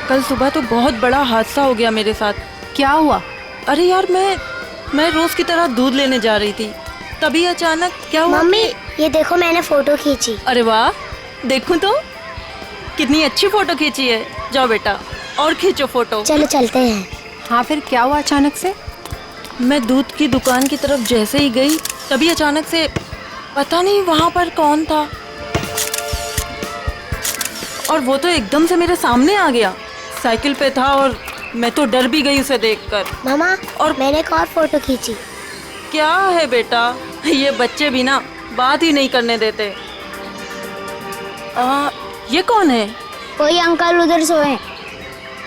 कल सुबह तो बहुत बड़ा हादसा हो गया मेरे साथ। क्या हुआ? अरे यार, मैं रोज की तरह दूध लेने जा रही थी, तभी अचानक क्या हुआ। मम्मी ये देखो मैंने फोटो खींची। अरे वाह, देखूं तो कितनी अच्छी फोटो खींची है। जाओ बेटा और खींचो फोटो। चलो चलते हैं। हाँ फिर क्या हुआ अचानक से? मैं दूध की दुकान की तरफ जैसे ही गई, तभी अचानक से पता नहीं वहाँ पर कौन था, और वो तो एकदम से मेरे सामने आ गया। साइकिल पे था और मैं तो डर भी गई उसे देखकर। मामा और मैंने एक और फोटो खींची। क्या है बेटा, ये बच्चे भी ना बात ही नहीं करने देते। ये कौन है? कोई अंकल उधर सोए।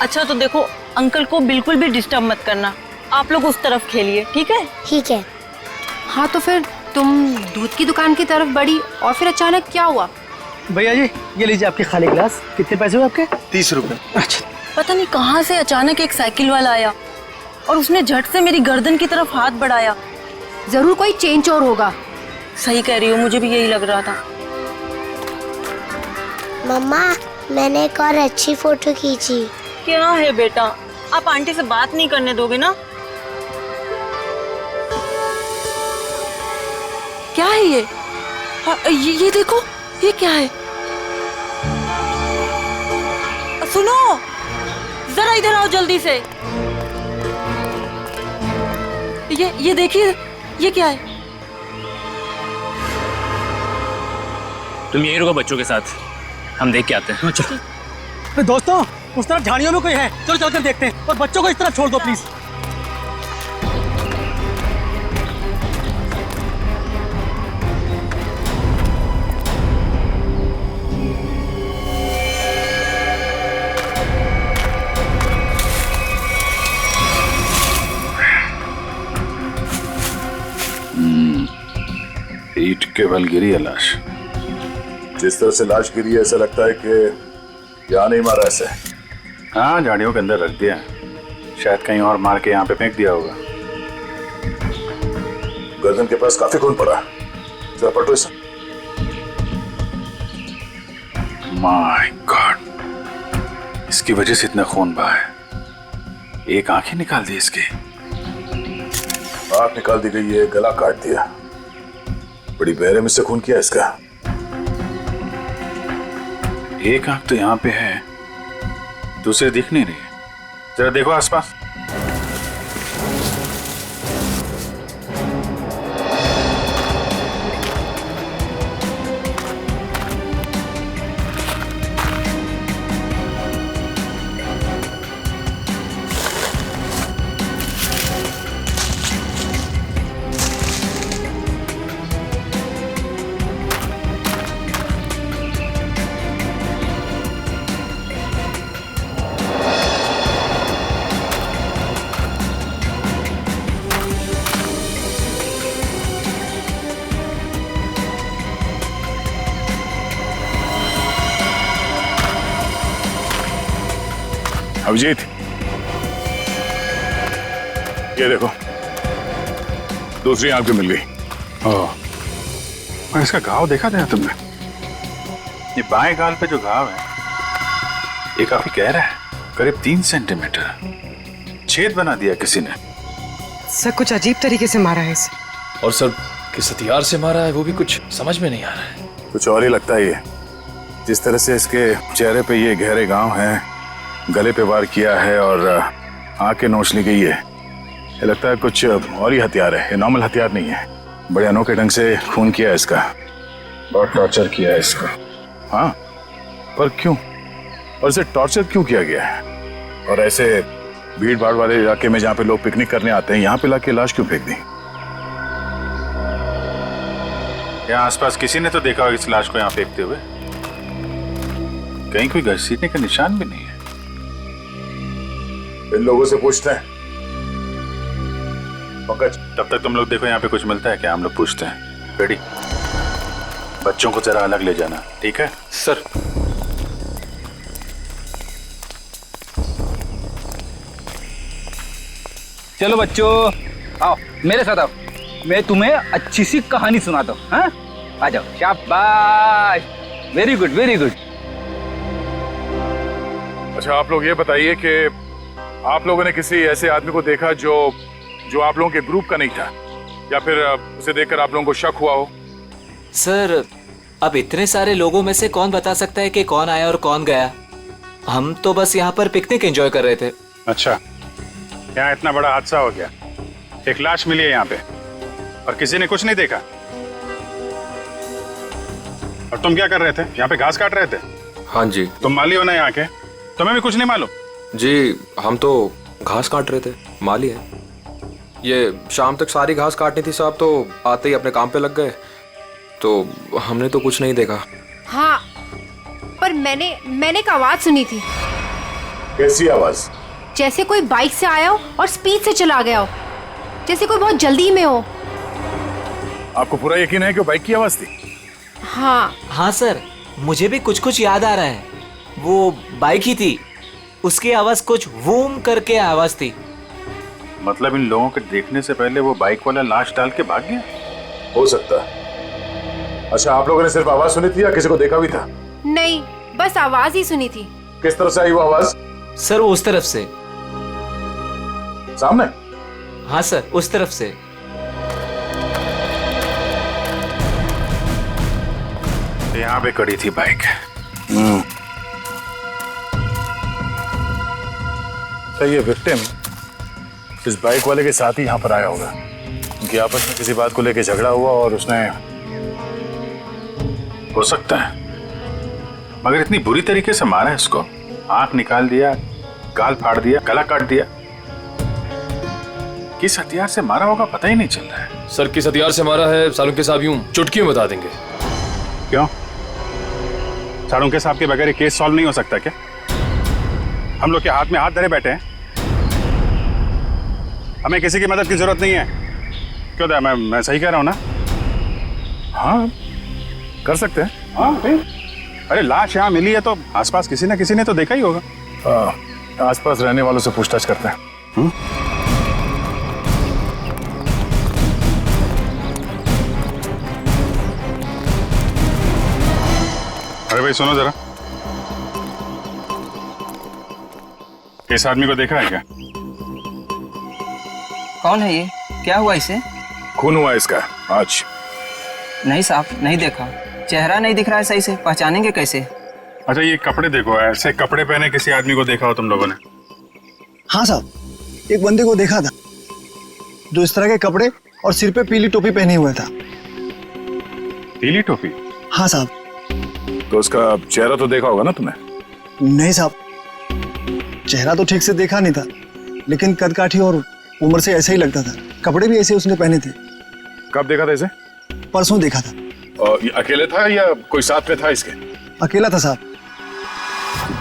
अच्छा तो देखो, अंकल को बिल्कुल भी डिस्टर्ब मत करना, आप लोग उस तरफ खेलिए, ठीक है? ठीक है। हाँ तो फिर तुम दूध की दुकान की तरफ बढ़ी और फिर अचानक क्या हुआ? भैया जी ये लीजिए आपकी खाली गिलास। कितने पैसे हुए आपके? 30 रुपए। अच्छा। पता नहीं कहाँ से अचानक एक साइकिल वाला आया और उसने झट से मेरी गर्दन की तरफ हाथ बढ़ाया। जरूर कोई चेन चोर होगा। सही कह रही हो, मुझे भी यही लग रहा था। मम्मा मैंने एक और अच्छी फोटो खींची। क्या है बेटा, आप आंटी से बात नहीं करने दोगे ना? क्या है ये? ये देखो, ये क्या है? सुनो, जरा इधर आओ जल्दी से। ये देखिए, ये क्या है? तुम यहीं रुको बच्चों के साथ, हम देख के आते हैं। चलो दोस्तों, उस तरफ झाड़ियों में कोई है, चलो चलकर देखते हैं। और बच्चों को इस तरफ छोड़ दो प्लीज। ईंट के बल गिरी है लाश। जिस तरह से लाश गिरी है ऐसा लगता है कि यहाँ नहीं मारा ऐसे। हाँ, झाड़ियों के अंदर रख दिया, शायद कहीं और मार के यहाँ पे फेंक दिया होगा। गर्दन के पास काफी खून पड़ा, जरा पलटो इसे। माय गॉड, इसकी वजह से इतना खून बहा है। एक आंख ही निकाल दी इसकी। आंख निकाल दी गई है, गला काट दिया। बड़ी बेरहमी से खून किया इसका। एक आंख तो यहाँ पे है, दूसरी दिख नहीं रही। जरा देखो आसपास। अभिजीत, ये देखो, दूसरी आंख भी मिल गई। और इसका घाव देखा था तुमने? ये बाएं गाल पे जो घाव है, ये काफी गहरा है, करीब 3 सेंटीमीटर। छेद बना दिया किसी ने। सर कुछ अजीब तरीके से मारा है इसे। और सर किस हथियार से मारा है वो भी कुछ समझ में नहीं आ रहा है। कुछ और ही लगता है ये। जिस तरह से इसके चेहरे पे ये गहरे घाव हैं, गले पे वार किया है और आंखें नोच ली गई है, ये लगता है कुछ और ही हथियार है। ये नॉर्मल हथियार नहीं है। बड़े अनोखे ढंग से खून किया है इसका, बहुत टॉर्चर किया है इसको। हाँ, पर क्यों? और इसे टॉर्चर क्यों किया गया है? और ऐसे भीड़ भाड़ वाले इलाके में जहाँ पे लोग पिकनिक करने आते हैं, यहाँ पे लाके लाश क्यों फेंक दी? यहाँ आसपास किसी ने तो देखा होगा इस लाश को यहाँ फेंकते हुए। कहीं कोई घसीटने का निशान भी नहीं है। इन लोगों से पूछते हैं। पंकज, तब तक तुम लोग देखो यहाँ पे कुछ मिलता है क्या, हम लोग पूछते हैं। रेडी? बच्चों को जरा अलग ले जाना, ठीक है? सर चलो बच्चों, आओ मेरे साथ आओ, मैं तुम्हें अच्छी सी कहानी सुनाता हूँ। हाँ, आ जाओ। शाबाश, वेरी गुड वेरी गुड। अच्छा, आप लोग ये बताइए कि आप लोगों ने किसी ऐसे आदमी को देखा जो आप लोगों के ग्रुप का नहीं था, या फिर उसे देखकर आप लोगों को शक हुआ हो? सर, अब इतने सारे लोगों में से कौन बता सकता है कि कौन आया और कौन गया? हम तो बस यहाँ पर पिकनिक एंजॉय कर रहे थे। अच्छा, यहाँ इतना बड़ा हादसा हो गया, एक लाश मिली है यहाँ पे और किसी ने कुछ नहीं देखा। और तुम क्या कर रहे थे? यहाँ पे घास काट रहे थे? हाँ जी। तुम माली हो ना यहाँ के, तुम्हें भी कुछ नहीं मालूम? जी, हम तो घास काट रहे थे, माली है। ये शाम तक सारी घास काटनी थी साहब, तो आते ही अपने काम पे लग गए, तो हमने तो कुछ नहीं देखा। हाँ, पर मैंने एक आवाज सुनी थी। कैसी आवाज? जैसे कोई बाइक से आया हो और स्पीड से चला गया हो, जैसे कोई बहुत जल्दी में हो। आपको पूरा यकीन है कि वो बाइक की आवाज थी? हाँ सर, मुझे भी कुछ कुछ याद आ रहा है। वो बाइक ही थी, उसकी आवाज कुछ वूम करके आवाज थी। मतलब इन लोगों के देखने से पहले वो बाइक वाला लाश डाल के भाग गया? हो सकता है। अच्छा, आप लोगों ने सिर्फ आवाज सुनी थी या किसी को देखा भी था? नहीं, बस आवाज ही सुनी थी। किस तरफ से आई वो आवाज? सर, उस तरफ से। सामने? हाँ सर, उस तरफ से। यहाँ पे खड़ी थी बाइक। तो ये विक्टिम इस बाइक वाले के साथ ही यहाँ पर आया होगा। उनकी आपस में किसी बात को लेकर झगड़ा हुआ और उसने... हो सकता है, मगर इतनी बुरी तरीके से मारा है इसको, आंख निकाल दिया, गाल फाड़ दिया, गला काट दिया। किस हथियार से मारा होगा पता ही नहीं चल रहा है। सर, किस हथियार से मारा है सालुंके साहब यूं चुटकी में बता देंगे। क्यों? सालुंके साहब के बगैर केस सॉल्व नहीं हो सकता क्या? हम लोग के हाथ में हाथ धरे बैठे हैं, हमें किसी की मदद की जरूरत नहीं है। क्यों दया, मैं सही कह रहा हूँ ना? हाँ, कर सकते हैं। हाँ, अरे लाश यहाँ मिली है तो आसपास किसी न किसी ने तो देखा ही होगा। आसपास रहने वालों से पूछताछ करते हैं। अरे भाई सुनो जरा, इस आदमी को देखा है क्या? कौन है ये? क्या हुआ इसे? खून हुआ इसका आज। नहीं साहब, नहीं देखा। चेहरा नहीं दिख रहा है सही से, पहचानेंगे कैसे? अच्छा, ये कपड़े देखो, ऐसे कपड़े पहने किसी आदमी को देखा हो तुम लोगों ने? हाँ साहब, एक बंदे को देखा था जो इस तरह के कपड़े और सिर पे पीली टोपी पहने हुआ था। पीली टोपी? हाँ साहब। तो उसका चेहरा तो देखा होगा ना तुमने? नहीं साहब, चेहरा तो ठीक से देखा नहीं था, लेकिन कद काठी और उम्र से ऐसा ही लगता था। कपड़े भी ऐसे उसने पहने थे। कब देखा था इसे? परसों देखा था। और ये अकेले था या कोई साथ में था इसके? अकेला था साहब।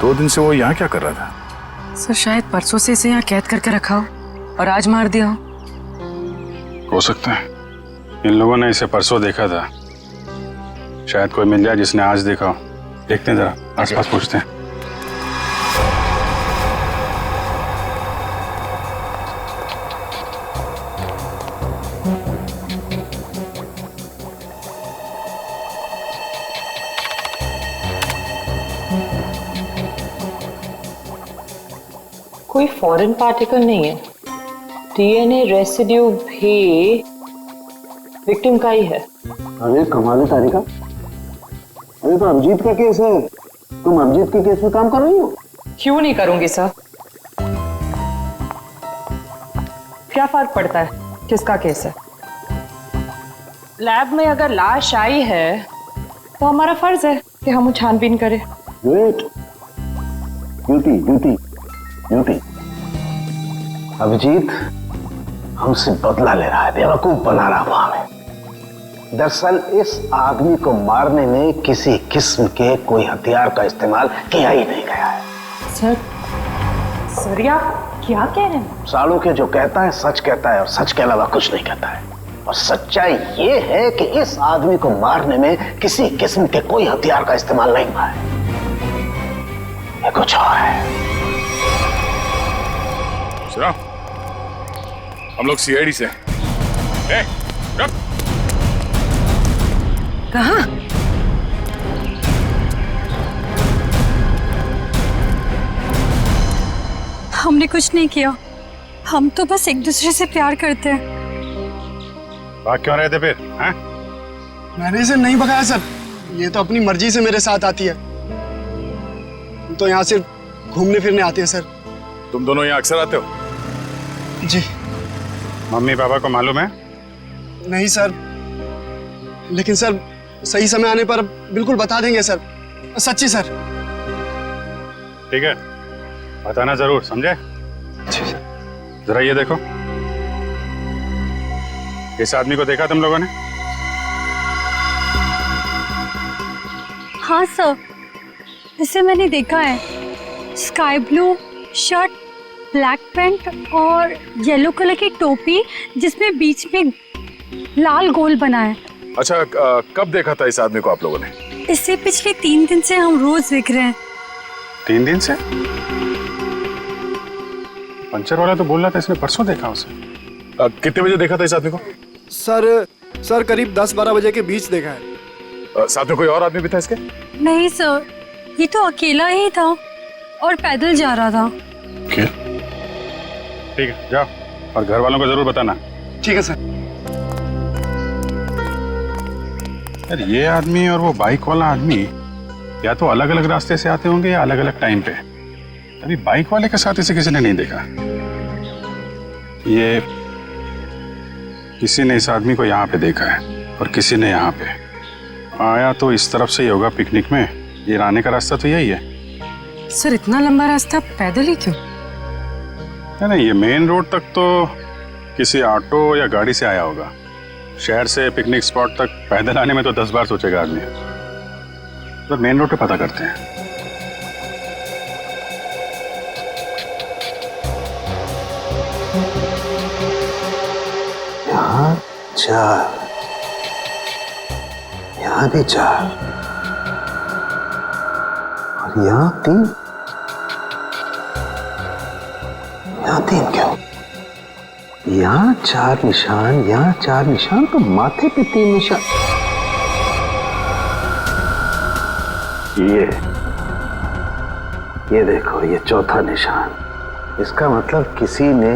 2 दिन से वो यहाँ क्या कर रहा था? सर, शायद परसों से इसे यहाँ कैद करके रखा हो और आज मार दिया हो सकता है इन लोगों ने इसे परसों देखा था, शायद कोई मिल जाए जिसने आज देखा हो। देखते हैं जरा, आसपास पूछते हैं। कोई फॉरेन पार्टिकल नहीं है। डीएनए रेसिड्यू भी विक्टिम का ही है। अरे कमाल है तारिका, अरे तो अभिजीत का केस है, तुम अभिजीत के केस में काम कर रही हो? क्यों नहीं करूंगी सर? क्या फर्क पड़ता है किसका केस है? लैब में अगर लाश आई है तो हमारा फर्ज है कि हम छानबीन करें। Wait, duty duty duty. Abhijeet हमसे बदला ले रहा है, बेवकूफ बना रहा वो हमें। दरअसल इस आदमी को मारने में किसी किस्म के कोई हथियार का इस्तेमाल किया ही नहीं गया है। सर आप क्या कह रहे हैं? सालू के जो कहता है सच कहता है और सच के अलावा कुछ नहीं कहता है। और सच्चाई ये है कि इस आदमी को मारने में किसी किस्म के कोई हथियार का इस्तेमाल नहीं हुआ है, ये कुछ और है। सुना, हम लोग सीआईडी से। कहाँ? हमने कुछ नहीं किया। हम तो बस एक दूसरे से प्यार करते हैं। भाग क्यों रहे थे फिर? हैं? मैंने इसे नहीं भगाया सर, ये तो अपनी मर्जी से मेरे साथ आती है। हम तो यहाँ सिर्फ घूमने फिरने आते हैं सर। तुम दोनों यहाँ अक्सर आते हो? जी। मम्मी पापा को मालूम है? नहीं सर, लेकिन सर सही समय आने पर बिल्कुल बता देंगे सर, सच्ची सर। ठीक है, बताना जरूर, समझे? जरा ये देखो, इस आदमी को देखा तुम लोगों ने? हाँ सर, इसे मैंने देखा है। Sky blue shirt, black pant और येलो कलर की टोपी जिसमें बीच में लाल गोल बना है। अच्छा, कब देखा था इस आदमी को आप लोगों ने? इससे पिछले 3 दिन से हम रोज देख रहे हैं। 3 दिन से? पंचर वाला तो बोल रहा था इसने परसों देखा उसे। कितने बजे देखा था इस आदमी को? सर करीब 10-12 बजे के बीच देखा है। साथ में कोई और आदमी भी था इसके? नहीं सर, ये तो अकेला ही था और पैदल जा रहा था। क्या? ठीक है, जाओ और घर वालों को जरूर बताना। ठीक है सर। यार ये आदमी और वो बाइक वाला आदमी या तो अलग अलग रास्ते से आते होंगे या अलग अलग टाइम पे। अभी बाइक वाले के साथ इसे किसी ने नहीं देखा। ये किसी ने इस आदमी को यहाँ पे देखा है और किसी ने यहाँ पे। आया तो इस तरफ से ही होगा पिकनिक में, ये आने का रास्ता तो यही है। सर इतना लंबा रास्ता पैदल ही क्यों? नहीं, ये मेन रोड तक तो किसी ऑटो या गाड़ी से आया होगा। शहर से पिकनिक स्पॉट तक पैदल आने में तो 10 बार सोचेगा आदमी। तो मेन रोड पे पता करते हैं। यहाँ 4, यहाँ भी 4 और यहाँ 3। यहाँ 3 क्यों? यहाँ 4 निशान, यहाँ 4 निशान, तो माथे पे 3 निशान। ये देखो, ये चौथा निशान। इसका मतलब किसी ने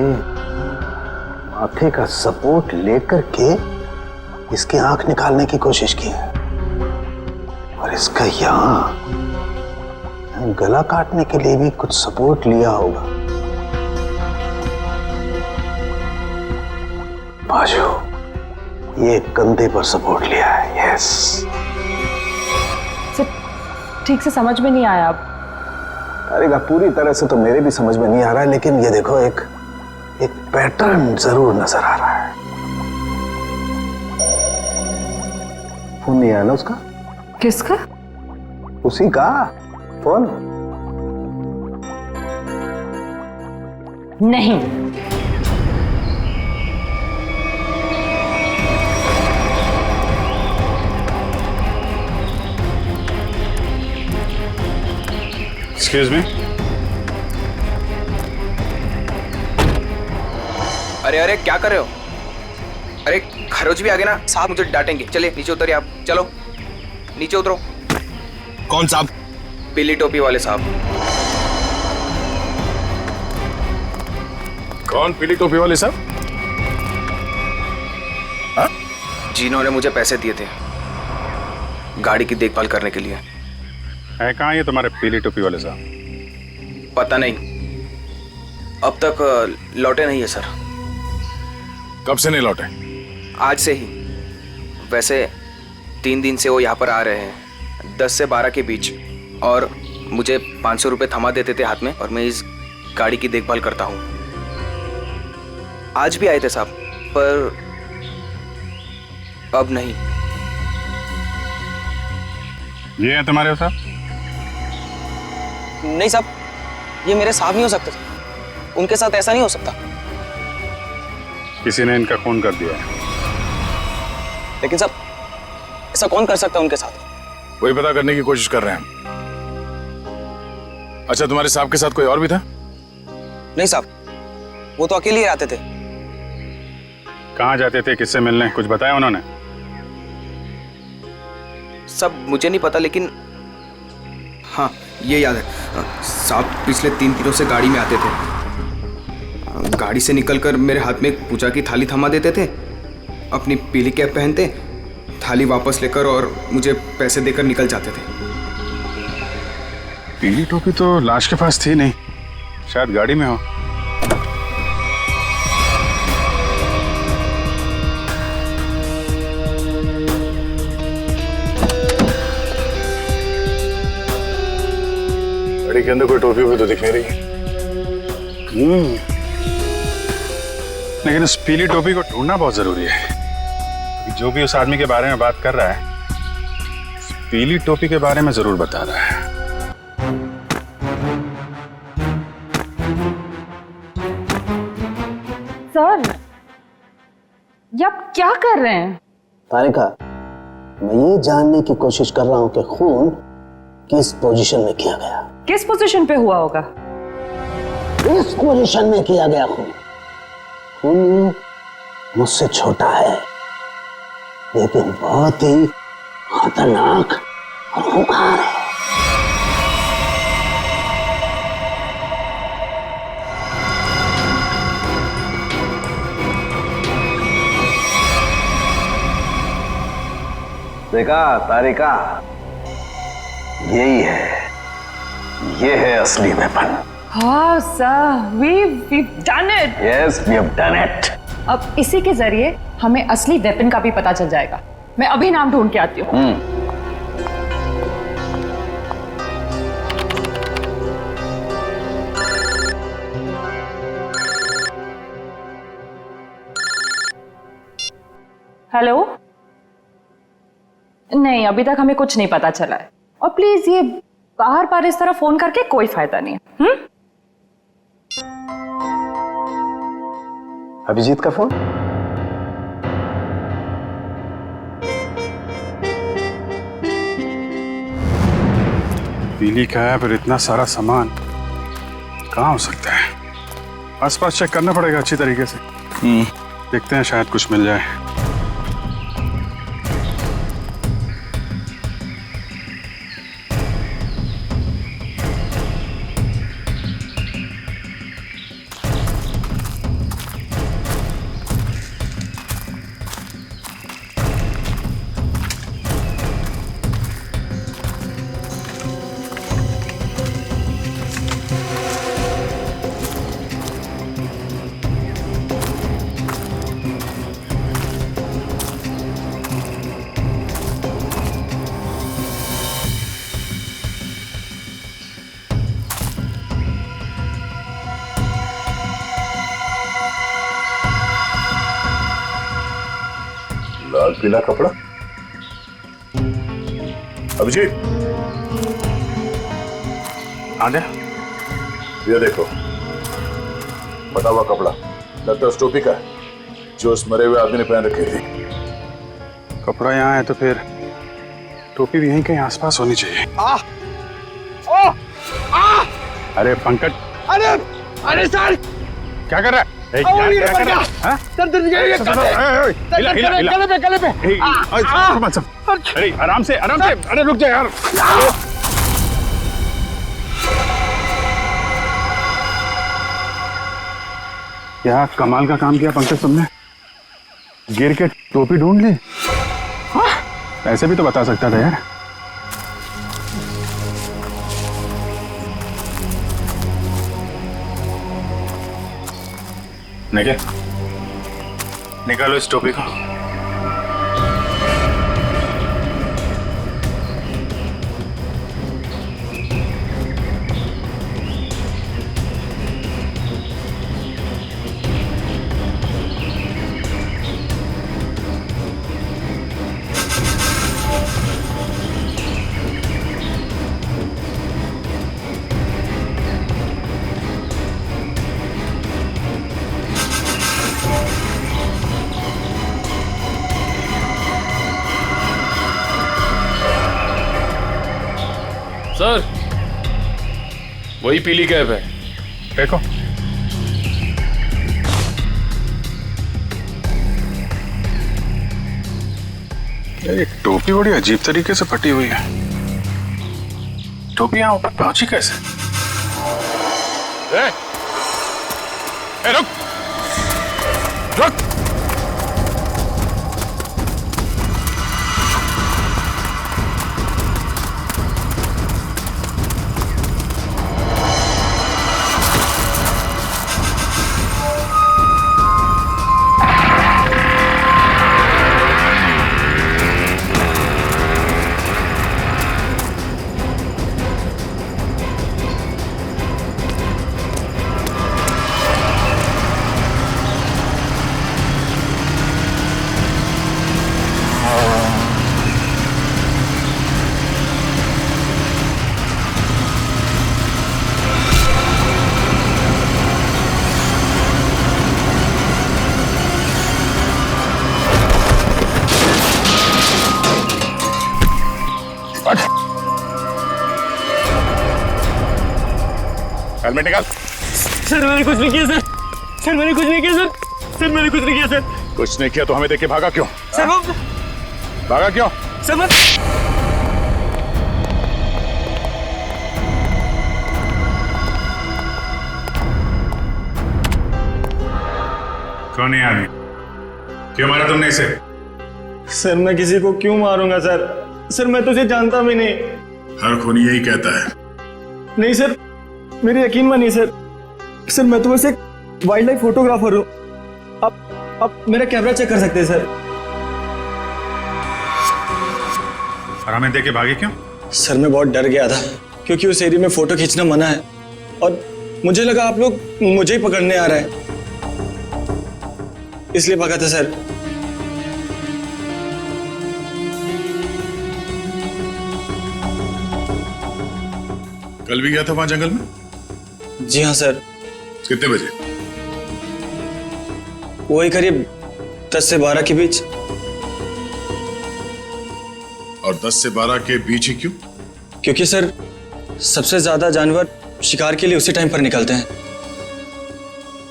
माथे का सपोर्ट लेकर के इसकी आंख निकालने की कोशिश की है और इसका यहाँ गला काटने के लिए भी कुछ सपोर्ट लिया होगा। बाजू, ये कंधे पर सपोर्ट लिया है। यस। ठीक से समझ में नहीं आया। अब अरे पूरी तरह से तो मेरे भी समझ में नहीं आ रहा है, लेकिन ये देखो एक पैटर्न जरूर नजर आ रहा है। फोन नहीं आया ना उसका? किसका? उसी का फोन। नहीं। Excuse me. अरे क्या कर रहे हो? अरे खरोच भी आ गए ना साहब, मुझे डांटेंगे। चलिए नीचे उतरिए आप, चलो नीचे उतरो। कौन साहब? पीली टोपी वाले साहब। कौन पीली टोपी वाले साहब? हाँ? जिन्होंने मुझे पैसे दिए थे गाड़ी की देखभाल करने के लिए। है कहाँ ये तुम्हारे पीली टोपी वाले साहब? पता नहीं, अब तक लौटे नहीं है सर। कब से नहीं लौटे? आज से ही। वैसे 3 दिन से वो यहाँ पर आ रहे हैं, 10 से 12 के बीच, और मुझे 500 रुपये थमा देते थे हाथ में, और मैं इस गाड़ी की देखभाल करता हूँ। आज भी आए थे साहब, पर अब नहीं। ये है तुम्हारे साहब? नहीं साहब, ये मेरे साहब नहीं हो सकते। उनके साथ ऐसा नहीं हो सकता। किसी ने इनका खून कर दिया है। लेकिन साहब, ऐसा कौन कर सकता है उनके साथ? वही पता करने की कोशिश कर रहे हैं हम। अच्छा, तुम्हारे साहब के साथ कोई और भी था? नहीं साहब, वो तो अकेले ही रहते थे। कहाँ जाते थे, किससे मिलने, कुछ बताया उन्होंने? सब मुझे नहीं पता, लेकिन हाँ ये याद है साहब, पिछले 3 दिनों से गाड़ी में आते थे गाड़ी से निकलकर मेरे हाथ में एक पूजा की थाली थमा देते थे, अपनी पीली कैप पहनते, थाली वापस लेकर और मुझे पैसे देकर निकल जाते थे। पीली टोपी तो लाश के पास थी नहीं, शायद गाड़ी में हो। गाड़ी के अंदर कोई टोपी भी तो दिख नहीं रही। लेकिन उस पीली टोपी को ढूंढना बहुत जरूरी है, क्योंकि जो भी उस आदमी के बारे में बात कर रहा है, उस पीली टोपी के बारे में जरूर बता रहा है। सर, ये आप क्या कर रहे हैं? तारिका, मैं ये जानने की कोशिश कर रहा हूं कि खून किस पोजीशन में किया गया। किस पोजीशन पे हुआ होगा? इस पोजीशन में किया गया खून। खून मुझसे छोटा है, लेकिन बहुत ही खतरनाक और खूंखार है। देखा तारिका, यही है, ये है असली वेपन। हाँ sir, we've done it. Yes, we have done it. अब इसी के जरिए हमें असली वेपन का भी पता चल जाएगा। मैं अभी नाम ढूंढ के आती हूँ। हेलो? नहीं, अभी तक हमें कुछ नहीं पता चला है। और प्लीज ये बाहर बार इस तरह फोन करके कोई फायदा नहीं है। अभिजीत का फोन? पीली कैप और इतना सारा सामान कहाँ हो सकता है? आसपास चेक करना पड़ेगा अच्छी तरीके से। देखते हैं, शायद कुछ मिल जाए। लाल पीला कपड़ा। अभिजीत, आजा। ये देखो, फटा हुआ कपड़ा, लगता है उस टोपी का है जो उस मरे हुए आदमी ने पहन रखी थी। कपड़ा यहाँ है तो फिर टोपी भी यहीं कहीं आसपास होनी चाहिए। अरे पंकज, अरे सर, क्या कर रहा है? गले पे। अरे आराम से, अरे रुक जा यार। क्या कमाल का काम किया पंकज तुमने, गिर के टोपी ढूंढ ली। ऐसे भी तो बता सकता था यार। निकालो इस टोपी को। सर, वही पीली कैप है। देखो, ये टोपी बड़ी अजीब तरीके से फटी हुई है। टोपी यहाँ ऊपर पहुंची कैसे? ए, रुक रुक। हेलमेट निकाल। सर मैंने कुछ नहीं किया सर। सर मैंने कुछ नहीं किया सर। सर मैंने कुछ नहीं किया सर। कुछ नहीं किया तो हमें देख के भागा क्यों? सर वो भागा क्यों? सर मैं कौन है आदमी? क्यों मारा तुमने इसे? सर मैं किसी को क्यों मारूंगा सर? सर मैं तो उसे जानता भी नहीं। हर खूनी यही कहता है। नहीं सर, मेरी यकीन मानिए सर। सर मैं तो बस एक वाइल्ड लाइफ फोटोग्राफर हूँ। आप मेरा कैमरा चेक कर सकते हैं सर। और हमें देख के भागे क्यों? सर मैं बहुत डर गया था क्योंकि उस एरिया में फोटो खींचना मना है और मुझे लगा आप लोग मुझे ही पकड़ने आ रहे हैं, इसलिए भागा था सर। कल भी गया था वहां जंगल में? जी हाँ सर। कितने बजे? वही करीब 10 से 12 के बीच। और 10 से 12 के बीच ही क्यों? क्योंकि सर सबसे ज्यादा जानवर शिकार के लिए उसी टाइम पर निकलते हैं।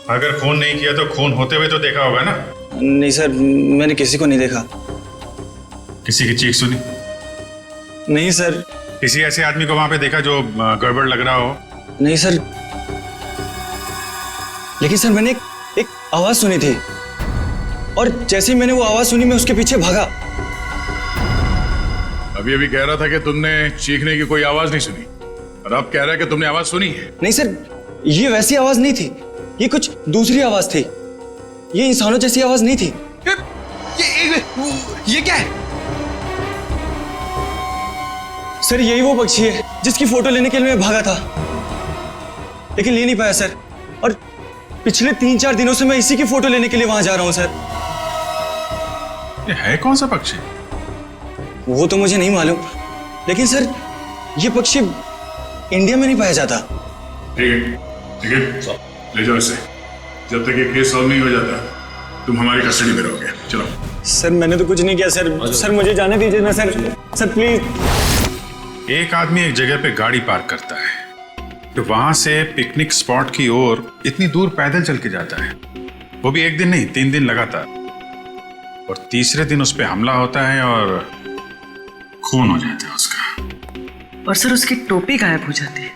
अगर खून नहीं किया तो खून होते हुए तो देखा होगा ना? नहीं सर, मैंने किसी को नहीं देखा। किसी की चीख सुनी? नहीं सर। किसी ऐसे आदमी को वहां पे देखा जो गड़बड़ लग रहा हो? नहीं सर, लेकिन सर मैंने एक आवाज सुनी थी और जैसे ही मैंने वो आवाज सुनी मैं उसके पीछे भागा। अभी अभी कह रहा था कि तुमने चीखने की कोई आवाज नहीं सुनी और अब कह रहा है कि तुमने आवाज सुनी है। नहीं सर, ये वैसी आवाज नहीं थी, ये कुछ दूसरी आवाज थी। ये इंसानों जैसी आवाज नहीं थी। ये क्या है? सर यही वो पक्षी है जिसकी फोटो लेने के लिए मैं भागा था, लेकिन ले नहीं पाया सर। और पिछले 3-4 दिनों से मैं इसी की फोटो लेने के लिए वहां जा रहा हूं सर। ये है कौन सा पक्षी? वो तो मुझे नहीं मालूम, लेकिन सर ये पक्षी इंडिया में नहीं पाया जाता। ठीक है, ले जाओ इसे। जब तक ये केस सॉल्व नहीं हो जाता तुम हमारी कस्टडी में रहोगे। चलो। सर मैंने तो कुछ नहीं किया सर। सर मुझे जाने दीजिए ना सर। Sir please. एक आदमी एक जगह पे गाड़ी पार्क करता है तो वहां से पिकनिक स्पॉट की ओर इतनी दूर पैदल चल के जाता है, वो भी एक दिन नहीं 3 दिन लगातार, और तीसरे दिन उस पर हमला होता है और खून हो जाता है उसका। और सर उसकी टोपी गायब हो जाती है।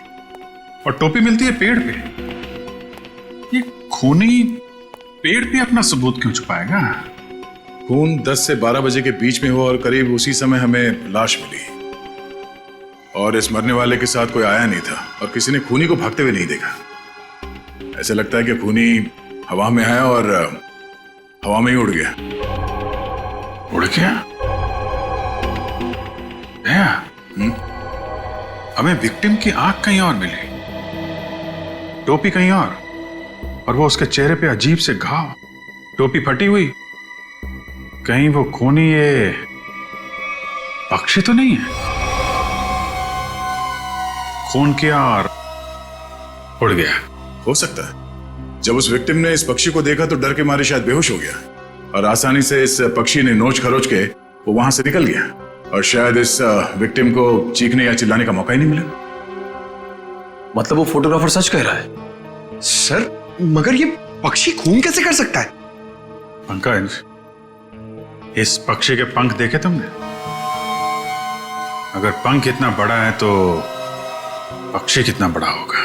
और टोपी मिलती है पेड़ पे। ये खूनी पेड़ पे अपना सबूत क्यों छुपाएगा? खून 10 से 12 बजे के बीच में हुआ और करीब उसी समय हमें लाश मिली और इस मरने वाले के साथ कोई आया नहीं था और किसी ने खूनी को भागते हुए नहीं देखा। ऐसे लगता है कि खूनी हवा में आया और हवा में ही उड़ गया। उड़ गया? हमें विक्टिम की आंख कहीं और मिली, टोपी कहीं और वो उसके चेहरे पे अजीब से घाव, टोपी फटी हुई। कहीं वो खूनी ये पक्षी तो नहीं है? खून किया और उड़ गया। हो सकता है जब उस विक्टिम ने इस पक्षी को देखा तो डर के मारे शायद बेहोश हो गया और आसानी से इस पक्षी ने नोच खरोच के वो वहां से निकल गया और शायद इस विक्टिम को चीखने या चिल्लाने का मौका ही नहीं मिला। मतलब वो फोटोग्राफर सच कह रहा है? सर मगर ये पक्षी खून कैसे कर सकता है? पंकज, इस पक्षी के पंख देखे तुमने? अगर पंख इतना बड़ा है तो पक्षी कितना बड़ा होगा?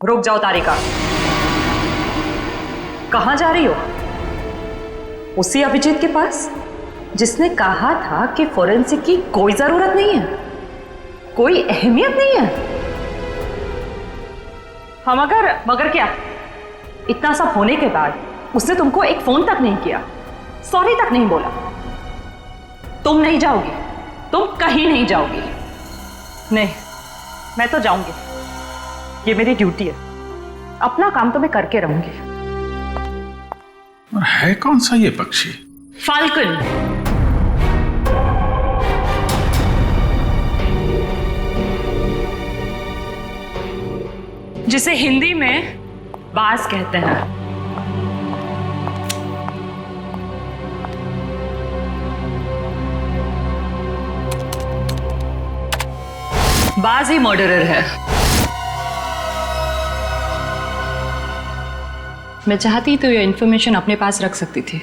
रुक जाओ तारिका, कहां जा रही हो? उसी अभिजीत के पास जिसने कहा था कि फोरेंसिक की कोई जरूरत नहीं है, कोई अहमियत नहीं है। हम मगर क्या? इतना सब होने के बाद उसने तुमको एक फोन तक नहीं किया, सॉरी तक नहीं बोला। तुम नहीं जाओगी, तुम कहीं नहीं जाओगी। नहीं, मैं तो जाऊंगी, ये मेरी ड्यूटी है। अपना काम तो मैं करके रहूंगी। है कौन सा ये पक्षी? फाल्कन। जिसे हिंदी में बाज कहते हैं। बाज ही मर्डरर है। मैं चाहती तो ये इंफॉर्मेशन अपने पास रख सकती थी,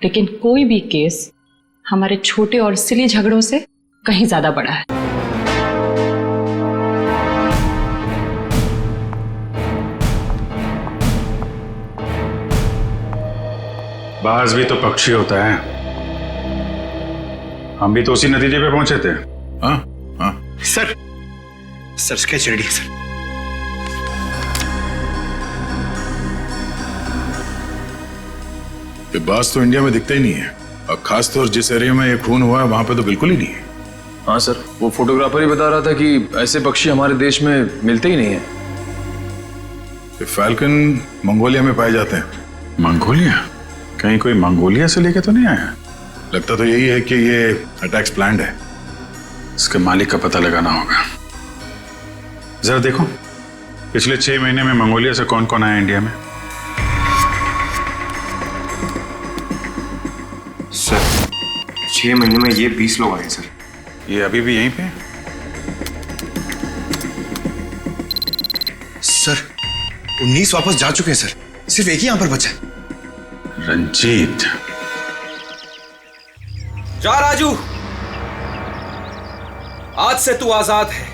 लेकिन कोई भी केस हमारे छोटे और सिली झगड़ों से कहीं ज्यादा बड़ा है। बाज भी तो पक्षी होता है। हम भी तो उसी नतीजे पे पहुंचे थे। हाँ हाँ सर, स्केच रेडी है सर। ये बाज तो इंडिया में दिखता ही नहीं है, और खासतौर जिस एरिया में ये खून हुआ है वहां पे तो बिल्कुल ही नहीं है। हाँ सर, वो फोटोग्राफर ही बता रहा था कि ऐसे पक्षी हमारे देश में मिलते ही नहीं है। ये फैल्कन मंगोलिया में पाए जाते हैं। मंगोलिया? कहीं कोई मंगोलिया से लेके तो नहीं आया? लगता तो यही है कि ये अटैक्स प्लान्ड है। इसके मालिक का पता लगाना होगा। जरा देखो, पिछले 6 महीने में मंगोलिया से कौन कौन आया इंडिया में? सर 6 महीने में ये 20 लोग आए सर। ये अभी भी यहीं पे? सर 19 वापस जा चुके हैं सर, सिर्फ एक ही यहां पर बचा है। रंजीत। जा राजू, आज से तू आजाद है।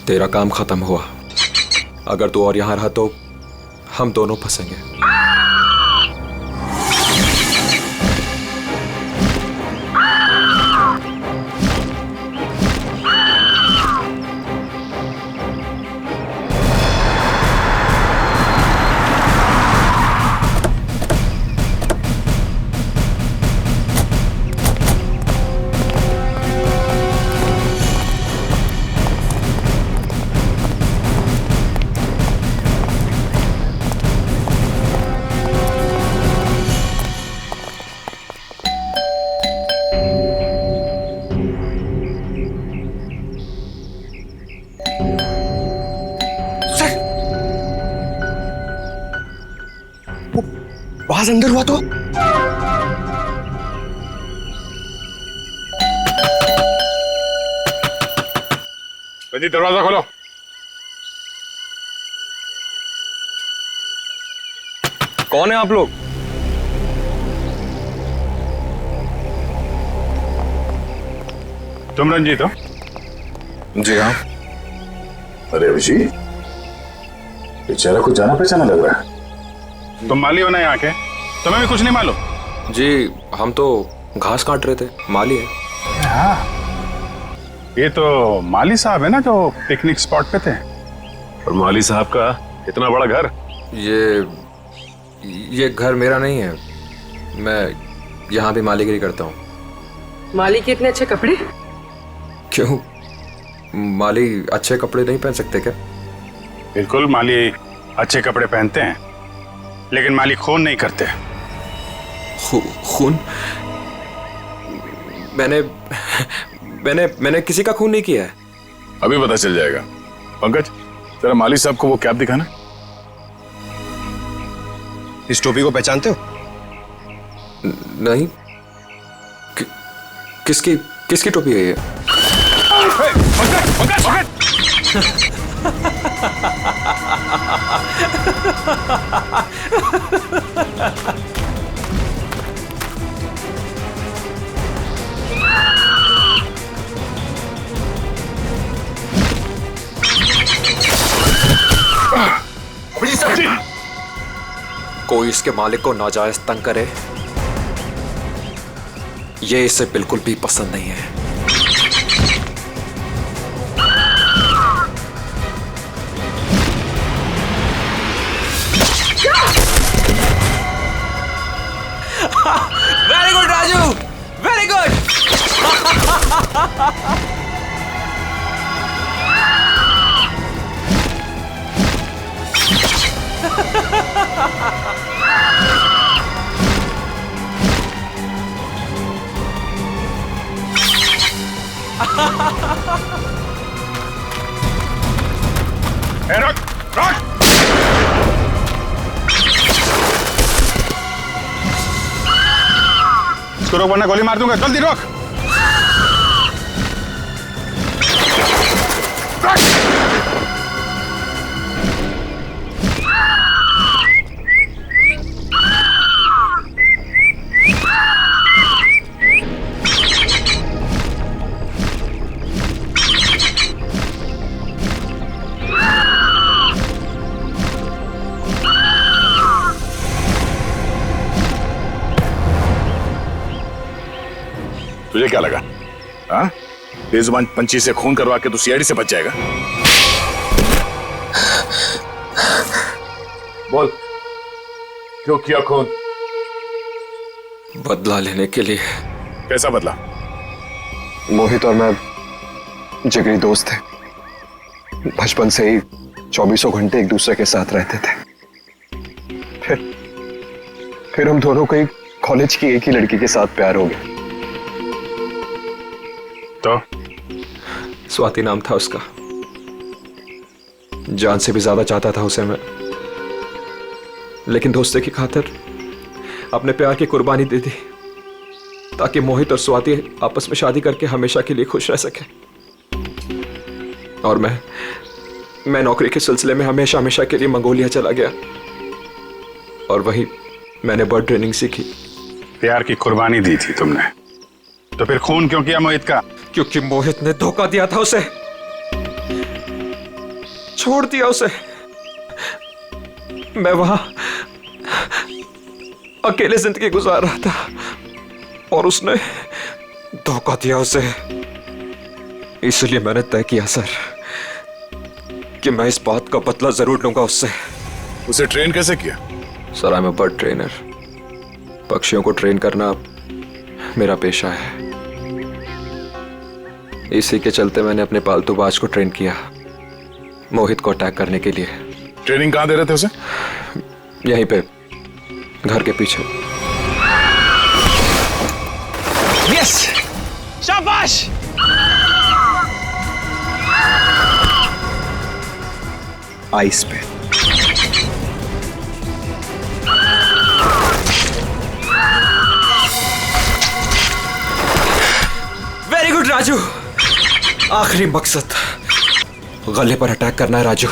तेरा काम खत्म हुआ। अगर तू और यहां रहा तो हम दोनों फंसेंगे। बाज अंदर हुआ तो? रंजीत दरवाजा खोलो। कौन है आप लोग? तुम रंजीत हो? जी हाँ। अरे अभिजीत, बेचारा कुछ जाना पहचाना लग रहा है। तुम माली हो ना यहाँ के? तुम्हें भी कुछ नहीं मालूम? जी, हम तो घास काट रहे थे। माली है। हाँ, ये तो माली साहब है ना जो पिकनिक स्पॉट पे थे। और माली साहब का इतना बड़ा घर? ये घर मेरा नहीं है। मैं यहाँ भी मालीगिरी करता हूँ। माली के इतने अच्छे कपड़े? क्यों, माली अच्छे कपड़े नहीं पहन सकते क्या? बिल्कुल, माली अच्छे कपड़े पहनते हैं, लेकिन माली खून नहीं करते। खून? मैंने किसी का खून नहीं किया है। अभी पता चल जाएगा। पंकज, जरा माली साहब को वो कैप दिखाना। इस टोपी को पहचानते हो? नहीं। किसकी टोपी है ये? कोई इसके मालिक को नाजायज तंग करे, ये इसे बिल्कुल भी पसंद नहीं है। Very good Raju, very good. रुक रुक, इसको रोक वरना गोली मार दूंगा। जल्दी रोक। तुझे क्या लगा? हाँ, बेजुबान पंछी से खून करवा के तू सीआईडी से बच जाएगा? बोल, क्यों किया खून? बदला लेने के लिए। कैसा बदला? मोहित और मैं जिगरी दोस्त थे, बचपन से ही 24 घंटे एक दूसरे के साथ रहते थे। फिर हम दोनों को कॉलेज की एक ही लड़की के साथ प्यार हो गया। तो स्वाति नाम था उसका। जान से भी ज्यादा चाहता था उसे मैं, लेकिन दोस्ती की खातिर अपने प्यार की कुर्बानी दे दी ताकि मोहित और स्वाति आपस में शादी करके हमेशा के लिए खुश रह सके। और मैं नौकरी के सिलसिले में हमेशा के लिए मंगोलिया चला गया और वहीं मैंने बर्ड ट्रेनिंग सीखी। प्यार की कुर्बानी दी थी तुमने, तो फिर खून क्यों किया मोहित का? क्योंकि मोहित ने धोखा दिया था उसे, छोड़ दिया उसे। मैं वहां अकेले जिंदगी गुजार रहा था और उसने धोखा दिया उसे। इसलिए मैंने तय किया सर कि मैं इस बात का बदला जरूर लूंगा उससे। उसे ट्रेन कैसे किया? Sir, I am a bird trainer. पक्षियों को ट्रेन करना मेरा पेशा है। इसी के चलते मैंने अपने पालतू बाज को ट्रेन किया मोहित को अटैक करने के लिए। ट्रेनिंग कहां दे रहे थे उसे? यहीं पे, घर के पीछे। यस, शाबाश। आइस पे। Very good Raju. आखिरी मकसद गले पर अटैक करना है राजू।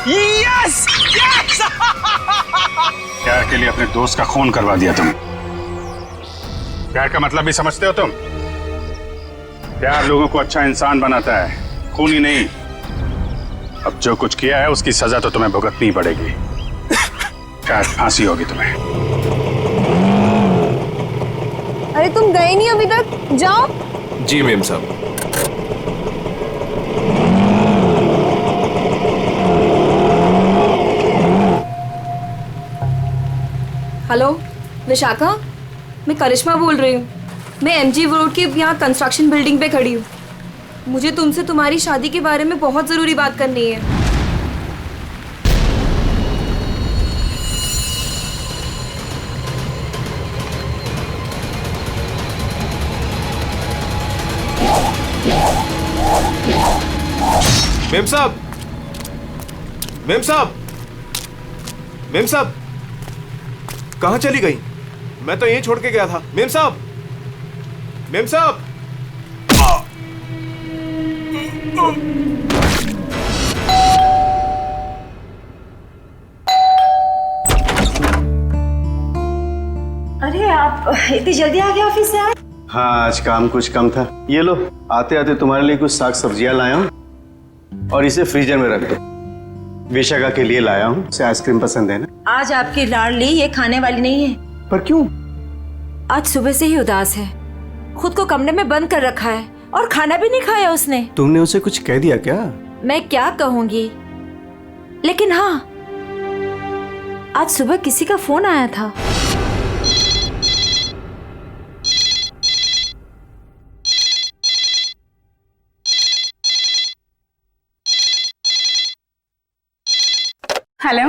Yes yes. प्यार के लिए अपने दोस्त का खून करवा दिया तुम। प्यार का मतलब भी समझते हो तुम? प्यार लोगों को अच्छा इंसान बनाता है, खूनी नहीं। अब जो कुछ किया है उसकी सजा तो तुम्हें भुगतनी पड़ेगी। शायद फांसी होगी तुम्हें। अरे तुम गए नहीं अभी तक? जाओ। जी मेम साहब। हेलो विशाखा, मैं करिश्मा बोल रही हूँ। मैं एमजी रोड के यहाँ कंस्ट्रक्शन बिल्डिंग पे खड़ी हूँ। मुझे तुमसे तुम्हारी शादी के बारे में बहुत जरूरी बात करनी है। मेम साहब, मेम साहब, मेम साहब, कहाँ चली गई? मैं तो यहीं छोड़ के गया था। मेम साहब, मेम साहब। अरे आप इतनी जल्दी आ गए ऑफिस से आज? हाँ आज काम कुछ कम था। ये लो, आते आते तुम्हारे लिए कुछ साग सब्जियां लाया हूँ और इसे फ्रीजर में रख दो। विशाखा के लिए लाया हूँ, उसे आइसक्रीम पसंद है ना। आज आपकी लाडली ये खाने वाली नहीं है। पर क्यों? आज सुबह से ही उदास है, खुद को कमरे में बंद कर रखा है और खाना भी नहीं खाया उसने। तुमने उसे कुछ कह दिया क्या? मैं क्या कहूंगी, लेकिन हाँ आज सुबह किसी का फोन आया था। हेलो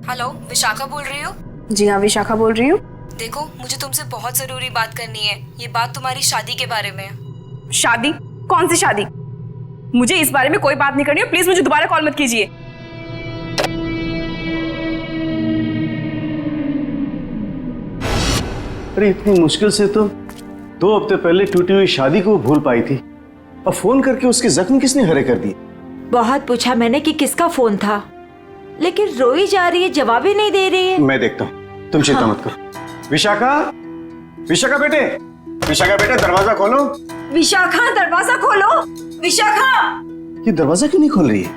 हेलो, विशाखा बोल रही हो? जी हाँ विशाखा बोल रही हूँ। देखो मुझे तुमसे बहुत जरूरी बात करनी है। ये बात तुम्हारी शादी के बारे में है। शादी? कौन सी शादी? मुझे इस बारे में कोई बात नहीं करनी है, प्लीज मुझे दोबारा कॉल मत कीजिए। अरे इतनी मुश्किल से तो 2 हफ्ते पहले टूटी हुई शादी को भूल पाई थी, अब फोन करके उसके जख्म किसने हरे कर दिए? बहुत पूछा मैंने कि किसका फोन था, लेकिन रोई जा रही है, जवाब ही नहीं दे रही है। मैं देखता हूँ, तुम चिंता मत करो। विशाखा, विशाखा बेटे, विशाखा बेटे दरवाजा खोलो। विशाखा दरवाजा खोलो। विशाखा! ये दरवाजा क्यों नहीं खोल रही है?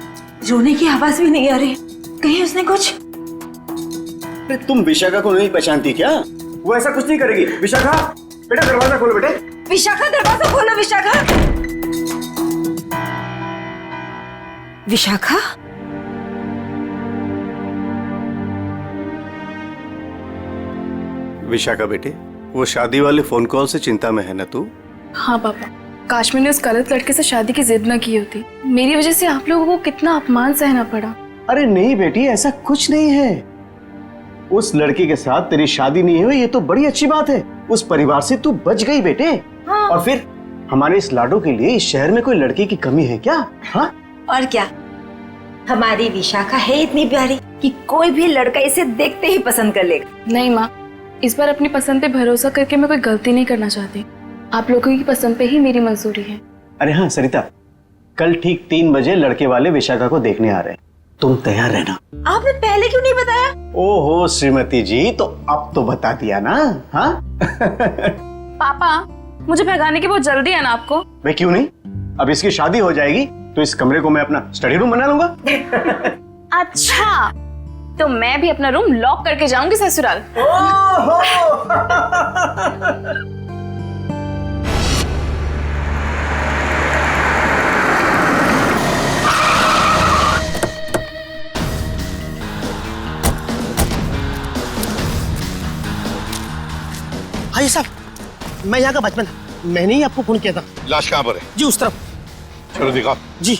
रोने की आवाज भी नहीं आ रही, कहीं उसने कुछ। अरे तुम विशाखा को नहीं पहचानती क्या? वो ऐसा कुछ नहीं करेगी। विशाखा बेटा दरवाजा खोलो बेटे। विशाखा दरवाजा खोलो। विशाखा! विशाखा? विशाखा बेटे, वो शादी वाले फोन कॉल से चिंता में है ना तू? हाँ पापा, काश मैंने उस गलत लड़के से शादी की जिद न की होती। मेरी वजह से आप लोगों को कितना अपमान सहना पड़ा। अरे नहीं बेटी, ऐसा कुछ नहीं है। उस लड़के के साथ तेरी शादी नहीं हुई, ये तो बड़ी अच्छी बात है। उस परिवार से तू बच गई बेटे। हाँ। और फिर हमारे इस लाडो के लिए इस शहर में कोई लड़की की कमी है क्या? हाँ? और क्या, हमारी विशाखा है इतनी प्यारी कि कोई भी लड़का इसे देखते ही पसंद कर लेगा। नहीं माँ, इस बार अपनी पसंद पे भरोसा करके मैं कोई गलती नहीं करना चाहती। आप लोगों की पसंद पे ही मेरी मंजूरी है। अरे हाँ सरिता, कल ठीक 3 बजे लड़के वाले विशाखा को देखने आ रहे हैं, तुम तैयार रहना। आपने पहले क्यों नहीं बताया? ओहो श्रीमती जी, तो अब तो बता दिया ना। हाँ? पापा, मुझे भगाने की बहुत जल्दी है ना आपको? मैं क्यों नहीं, अब इसकी शादी हो जाएगी तो इस कमरे को मैं अपना स्टडी रूम बना लूंगा। अच्छा, तो मैं भी अपना रूम लॉक करके जाऊंगी ससुराल। हाँ साहब, मैं यहाँ का बचपन, मैंने ही आपको फोन किया था। लाश कहाँ पर है? जी उस तरफ। चलो दिखाओ। जी।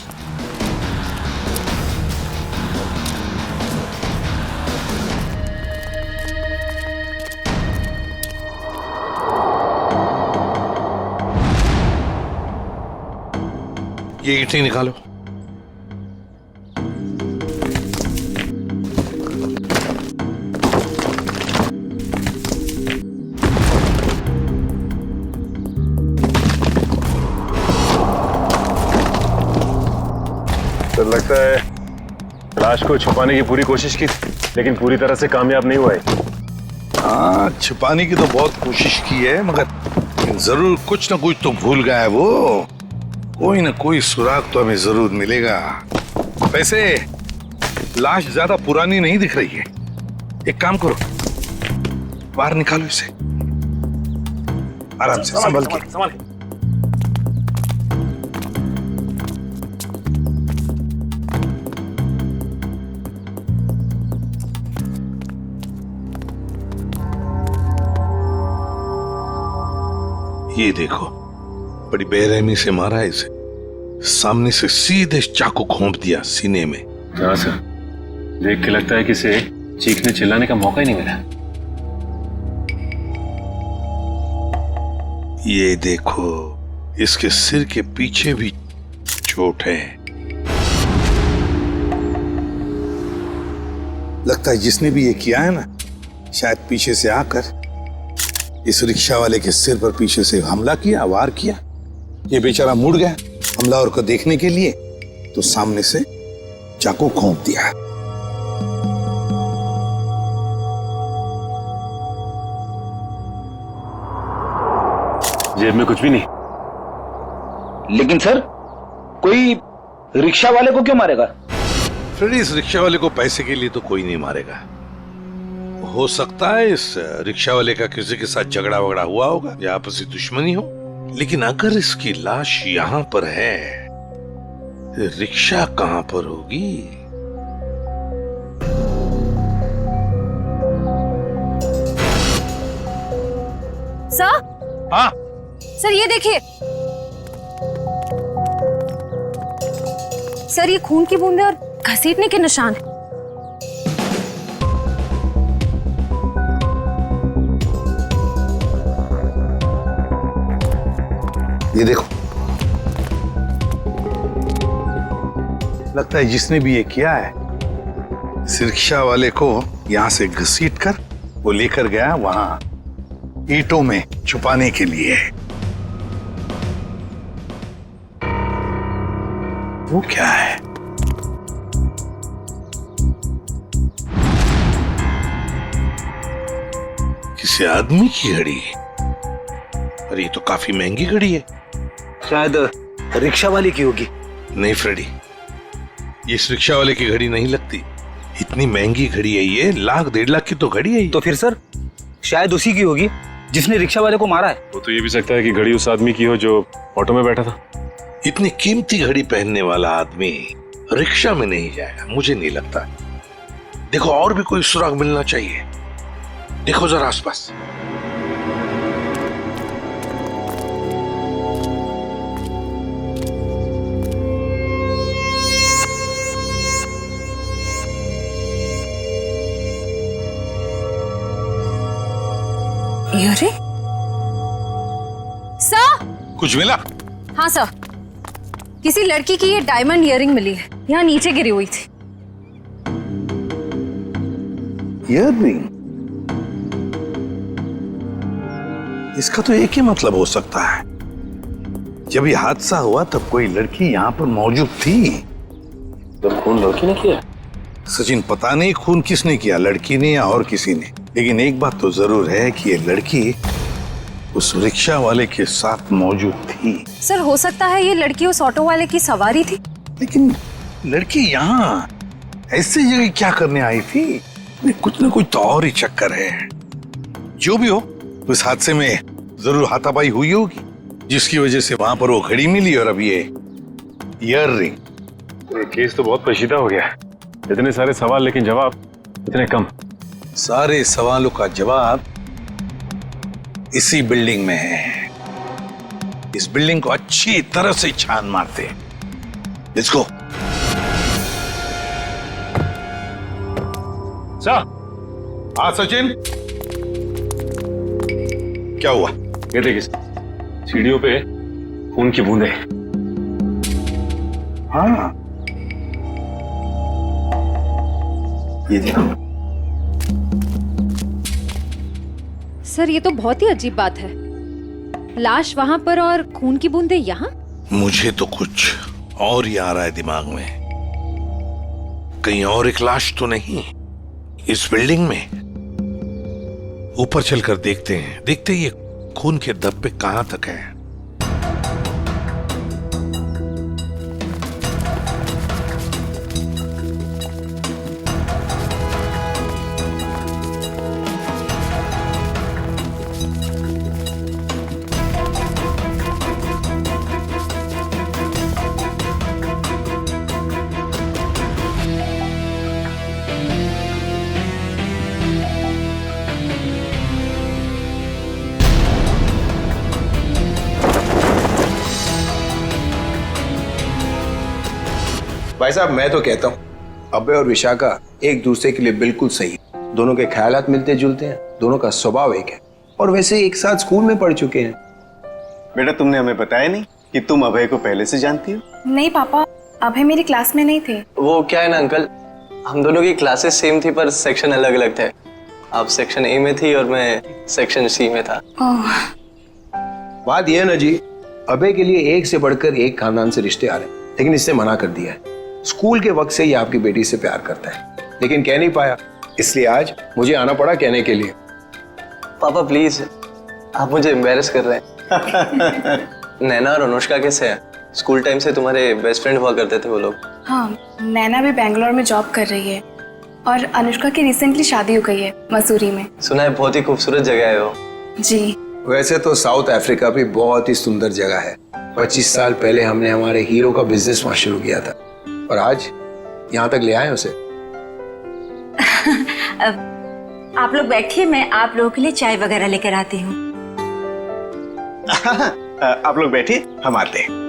ये ईंटें निकालो। तो लगता है लाश को छुपाने की पूरी कोशिश की, लेकिन पूरी तरह से कामयाब नहीं हुआ है। हाँ, छुपाने की तो बहुत कोशिश की है, मगर जरूर कुछ ना कुछ तो भूल गया है वो। कोई ना कोई सुराग तो हमें जरूर मिलेगा। वैसे लाश ज्यादा पुरानी नहीं दिख रही है। एक काम करो, बाहर निकालो इसे आराम से, संभल के। ये देखो, बड़ी बेरहमी से मारा है इसे। सामने से सीधे चाकू घोंप दिया सीने में। हाँ सर, देख के लगता है कि इसे चीखने चिल्लाने का मौका ही नहीं मिला। ये देखो, इसके सिर के पीछे भी चोट है। लगता है जिसने भी ये किया है ना, शायद पीछे से आकर इस रिक्शा वाले के सिर पर पीछे से हमला किया, वार किया। ये बेचारा मुड़ गया हमलावर को देखने के लिए, तो सामने से चाकू घोंप दिया। जेब में कुछ भी नहीं। लेकिन सर, कोई रिक्शा वाले को क्यों मारेगा? फ्रेडी, इस रिक्शा वाले को पैसे के लिए तो कोई नहीं मारेगा। हो सकता है इस रिक्शा वाले का किसी के साथ झगड़ा वगड़ा हुआ होगा या आपसी दुश्मनी हो, लेकिन अगर इसकी लाश यहाँ पर है, रिक्शा कहाँ पर होगी? सर? हाँ सर, ये देखिए सर, ये खून की बूंदें और घसीटने के निशान हैं। ये देखो, लगता है जिसने भी ये किया है, इस रिक्शा वाले को यहां से घसीट कर वो लेकर गया वहां ईंटों में छुपाने के लिए। वो क्या है? किसी आदमी की घड़ी? अरे ये तो काफी महंगी घड़ी है। शायद रिक्शा वाले की होगी। नहीं फ्रेडी, ये इस रिक्शा वाले की घड़ी नहीं लगती। इतनी महंगी घड़ी है ये, 1,00,000 1,50,000 की तो घड़ी है। तो फिर सर, शायद उसी की होगी जिसने रिक्शा वाले को मारा है। वो तो ये भी सकता है कि घड़ी उस आदमी की हो जो ऑटो में बैठा था। इतनी कीमती घड़ी पहनने वाला आदमी रिक्शा में नहीं जाएगा, मुझे नहीं लगता। देखो, और भी कोई सुराग मिलना चाहिए। देखो जरा आसपास। अरे सर, कुछ मिला? हाँ सर, किसी लड़की की ये डायमंड इयररिंग मिली है, यहाँ नीचे गिरी हुई थी। इयररिंग? इसका तो एक ही मतलब हो सकता है, जब ये हादसा हुआ तब कोई लड़की यहाँ पर मौजूद थी। तो खून लड़की ने किया? सचिन, पता नहीं खून किसने किया, लड़की ने या और किसी ने, लेकिन एक बात तो जरूर है कि ये लड़की उस रिक्शा वाले के साथ मौजूद थी। सर, हो सकता है ये लड़की उस ऑटो वाले की सवारी थी। लेकिन लड़की यहाँ ऐसी जगह क्या करने आई थी? कुछ ना कुछ तो और ही चक्कर है। जो भी हो, उस हादसे में जरूर हाथापाई हुई होगी, जिसकी वजह से वहां पर वो घड़ी मिली और अब ये इयररिंग। ये केस तो बहुत पेचीदा हो गया। इतने सारे सवाल लेकिन जवाब इतने कम। सारे सवालों का जवाब इसी बिल्डिंग में है। इस बिल्डिंग को अच्छी तरह से छान मारते हैं। Let's go. सर। हाँ सचिन, क्या हुआ? ये देखिए, सीढ़ियों पे खून की बूंदें। हाँ, ये देखो। सर, ये तो बहुत ही अजीब बात है। लाश वहां पर और खून की बूंदें यहाँ। मुझे तो कुछ और ही आ रहा है दिमाग में। कहीं और एक लाश तो नहीं इस बिल्डिंग में? ऊपर चलकर देखते हैं, देखते ये खून के धब्बे कहां तक है। भाई साहब, मैं तो कहता हूँ अभय और विशाखा एक दूसरे के लिए बिल्कुल सही है। दोनों के ख्यालात मिलते जुलते हैं, दोनों का स्वभाव एक है, और वैसे एक साथ स्कूल में पढ़ चुके हैं। बेटा, तुमने हमें बताया नहीं कि तुम अभय को पहले से जानती हो? नहीं पापा, अभय मेरी क्लास में नहीं थे। वो क्या है ना अंकल, हम दोनों की क्लासेस सेम थी पर सेक्शन अलग अलग थे। आप सेक्शन ए में थी और मैं सेक्शन सी में था। बात यह है ना जी, अभय के लिए एक से बढ़कर एक खानदान से रिश्ते आ रहे हैं, लेकिन इससे मना कर दिया है। स्कूल के वक्त से ही आपकी बेटी से प्यार करता है, लेकिन कह नहीं पाया, इसलिए आज मुझे आना पड़ा कहने के लिए। पापा प्लीज, आप मुझे एम्बैरेस कर रहे हैं। नैना और अनुष्का कैसे हैं? स्कूल टाइम से तुम्हारे बेस्ट फ्रेंड हुआ करते थे वो लोग। हाँ, नैना भी बेंगलोर में जॉब कर रही है और अनुष्का की रिसेंटली शादी हो गई है मसूरी में। सुना है बहुत ही खूबसूरत जगह है वो। जी। वैसे तो साउथ अफ्रीका भी बहुत ही सुंदर जगह है। 25 साल पहले हमने हमारे हीरो का बिजनेस वहां शुरू किया था और आज यहाँ तक ले आए उसे। आप लोग बैठिए, मैं आप लोगों के लिए चाय वगैरह लेकर आती हूँ। आप लोग बैठिए, हम आते हैं।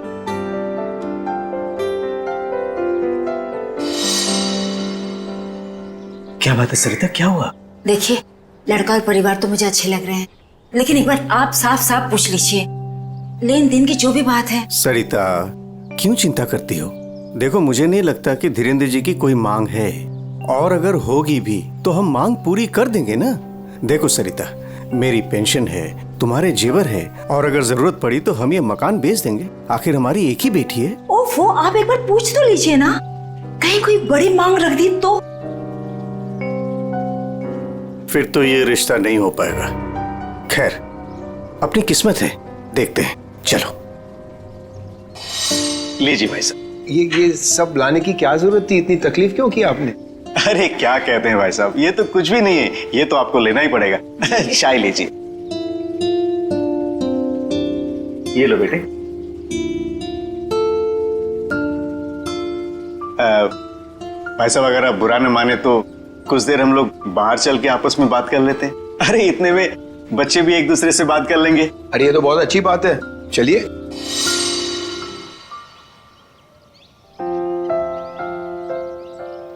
क्या बात है सरिता, क्या हुआ? देखिए, लड़का और परिवार तो मुझे अच्छे लग रहे हैं, लेकिन एक बार आप साफ साफ पूछ लीजिए, लेन देन की जो भी बात है। सरिता, क्यों चिंता करती हो? देखो, मुझे नहीं लगता कि धीरेन्द्र जी की कोई मांग है, और अगर होगी भी तो हम मांग पूरी कर देंगे ना। देखो सरिता, मेरी पेंशन है, तुम्हारे जेवर है, और अगर जरूरत पड़ी तो हम ये मकान बेच देंगे। आखिर हमारी एक ही बेटी है। ओफो, आप एक बार पूछ तो लीजिए ना, कहीं कोई बड़ी मांग रख दी तो। फिर तो ये रिश्ता नहीं हो पाएगा। खैर, अपनी किस्मत है, देखते हैं। चलो। लीजिए भाई साहब। ये सब लाने की क्या जरूरत थी? इतनी तकलीफ क्यों की आपने? अरे क्या कहते हैं भाई साहब, ये तो कुछ भी नहीं है, ये तो आपको लेना ही पड़ेगा। चाय लीजिए। ये लो बेटे। भाई साहब, अगर आप बुरा न माने तो कुछ देर हम लोग बाहर चल के आपस में बात कर लेते हैं। अरे इतने में बच्चे भी एक दूसरे से बात कर लेंगे। अरे ये तो बहुत अच्छी बात है, चलिए।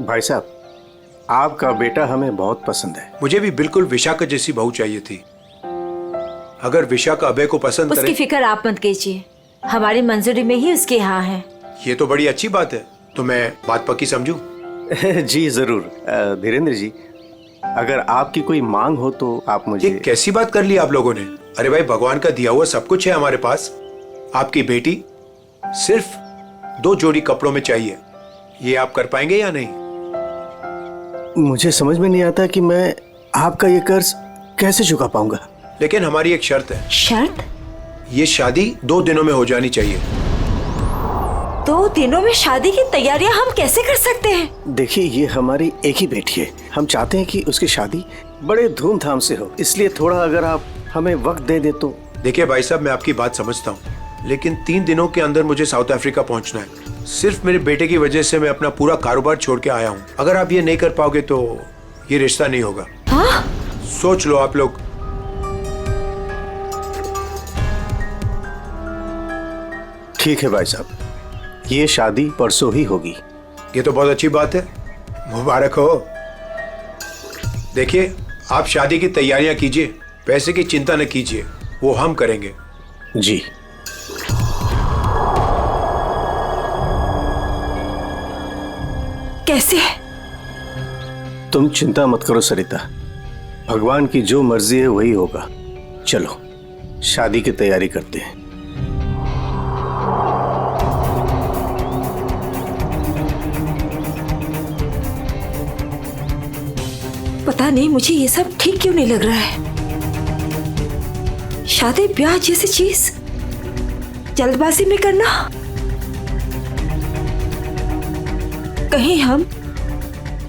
भाई साहब, आपका बेटा हमें बहुत पसंद है। मुझे भी बिल्कुल विशाखा जैसी बहू चाहिए थी। अगर विशाखा अभय को पसंद उसकी करे। फिक्र आप मत कीजिए, हमारी मंजूरी में ही उसके यहाँ है। ये तो बड़ी अच्छी बात है, तो मैं बात पक्की समझूं? जी जरूर। धीरेन्द्र जी, अगर आपकी कोई मांग हो तो आप मुझे। ये कैसी बात कर ली आप लोगों ने? अरे भाई, भगवान का दिया हुआ सब कुछ है हमारे पास। आपकी बेटी सिर्फ 2 जोड़ी कपड़ों में चाहिए, ये आप कर पाएंगे या नहीं? मुझे समझ में नहीं आता कि मैं आपका ये कर्ज कैसे चुका पाऊंगा। लेकिन हमारी एक शर्त है। शर्त? ये शादी 2 दिनों में हो जानी चाहिए। 2 दिनों में शादी की तैयारियां हम कैसे कर सकते हैं? देखिए, ये हमारी एक ही बेटी है, हम चाहते हैं कि उसकी शादी बड़े धूमधाम से हो, इसलिए थोड़ा अगर आप हमें वक्त दे दे तो। देखिए भाई साहब, मैं आपकी बात समझता हूँ, लेकिन 3 दिनों के अंदर मुझे साउथ अफ्रीका पहुंचना है। सिर्फ मेरे बेटे की वजह से मैं अपना पूरा कारोबार छोड़ के आया हूँ। अगर आप ये नहीं कर पाओगे तो ये रिश्ता नहीं होगा। हाँ? सोच लो आप लोग। ठीक है भाई साहब, ये शादी परसों ही होगी। ये तो बहुत अच्छी बात है, मुबारक हो। देखिए, आप शादी की तैयारियां कीजिए, पैसे की चिंता न कीजिए, वो हम करेंगे। जी। कैसे? तुम चिंता मत करो सरिता, भगवान की जो मर्जी है वही होगा। चलो शादी की तैयारी करते हैं। पता नहीं मुझे ये सब ठीक क्यों नहीं लग रहा है। शादी ब्याह जैसी चीज जल्दबाजी में करना, कहीं हम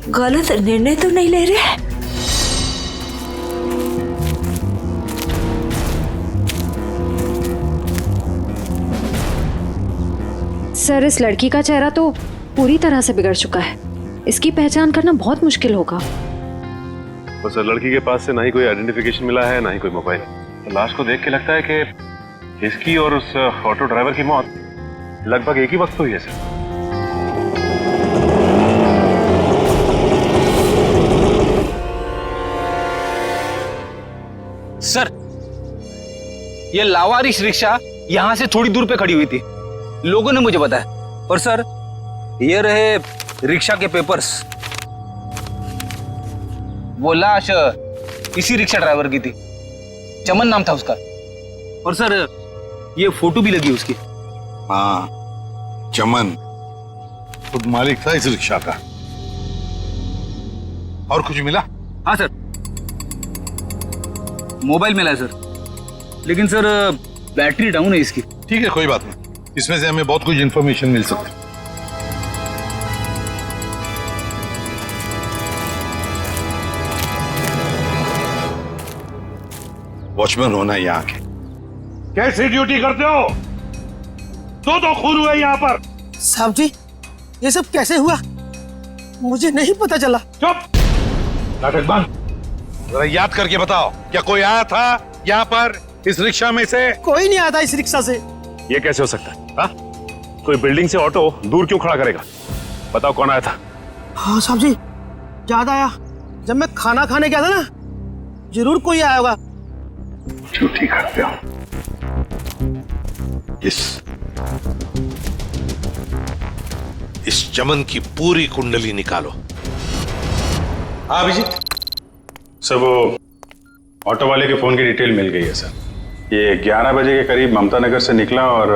गलत निर्णय तो नहीं ले रहे? सर, इस लड़की का चेहरा तो पूरी तरह से बिगड़ चुका है, इसकी पहचान करना बहुत मुश्किल होगा। तो सर, लड़की के पास से ना ही कोई आइडेंटिफिकेशन मिला है, ना ही कोई मोबाइल। तो लाश को देख के लगता है कि इसकी और उस ऑटो ड्राइवर की मौत लगभग एक ही वक्त हुई है सर। सर, ये लावारिश रिक्शा यहाँ से थोड़ी दूर पे खड़ी हुई थी, लोगों ने मुझे बताया। और सर, ये रहे रिक्शा के पेपर्स। वो लाश इसी रिक्शा ड्राइवर की थी, चमन नाम था उसका। और सर, ये फोटो भी लगी उसकी। हाँ, चमन खुद मालिक था इस रिक्शा का। और कुछ मिला? हाँ सर, मोबाइल मिला है सर, लेकिन सर बैटरी डाउन है इसकी। ठीक है, कोई बात नहीं, इसमें से हमें बहुत कुछ इन्फॉर्मेशन मिल सकती है। वॉचमैन होना यहाँ के। कैसी ड्यूटी करते हो? दो खून हुए यहाँ पर। साहब जी, ये सब कैसे हुआ? मुझे नहीं पता चला। चुप, नाटक बंद। जरा याद करके बताओ, क्या कोई आया था यहाँ पर इस रिक्शा में से? कोई नहीं आया था इस रिक्शा से। ये कैसे हो सकता है? हाँ? कोई बिल्डिंग से ऑटो दूर क्यों खड़ा करेगा? बताओ कौन आया था? हाँ साहब जी, याद आया, जब मैं खाना खाने गया था ना, जरूर कोई आया होगा। झूठी करते हो। इस चमन की पूरी कुंडली निकालो। हाँ अभिजीत सर, वो ऑटो वाले के फोन की डिटेल मिल गई है सर। ये 11 बजे के करीब ममता नगर से निकला और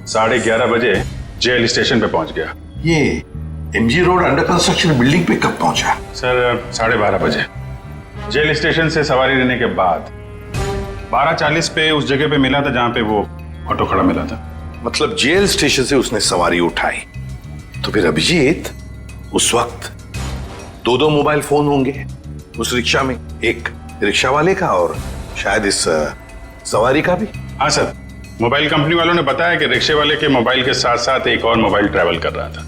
11:30 बजे जेल स्टेशन पे पहुंच गया। ये MG road under construction building पे कब पहुंचा? सर 12:30 बजे। जेल स्टेशन से सवारी लेने के बाद 12:40 पे उस जगह पे मिला था जहां पे वो ऑटो खड़ा मिला था। मतलब जेल स्टेशन से उसने सवारी उठाई, तो फिर अभिजीत उस वक्त दो मोबाइल फोन होंगे उस रिक्शा में, एक रिक्शा वाले का और शायद इस सवारी का भी। हाँ सर, मोबाइल कंपनी वालों ने बताया कि रिक्शे वाले के मोबाइल के साथ साथ एक और मोबाइल ट्रैवल कर रहा था।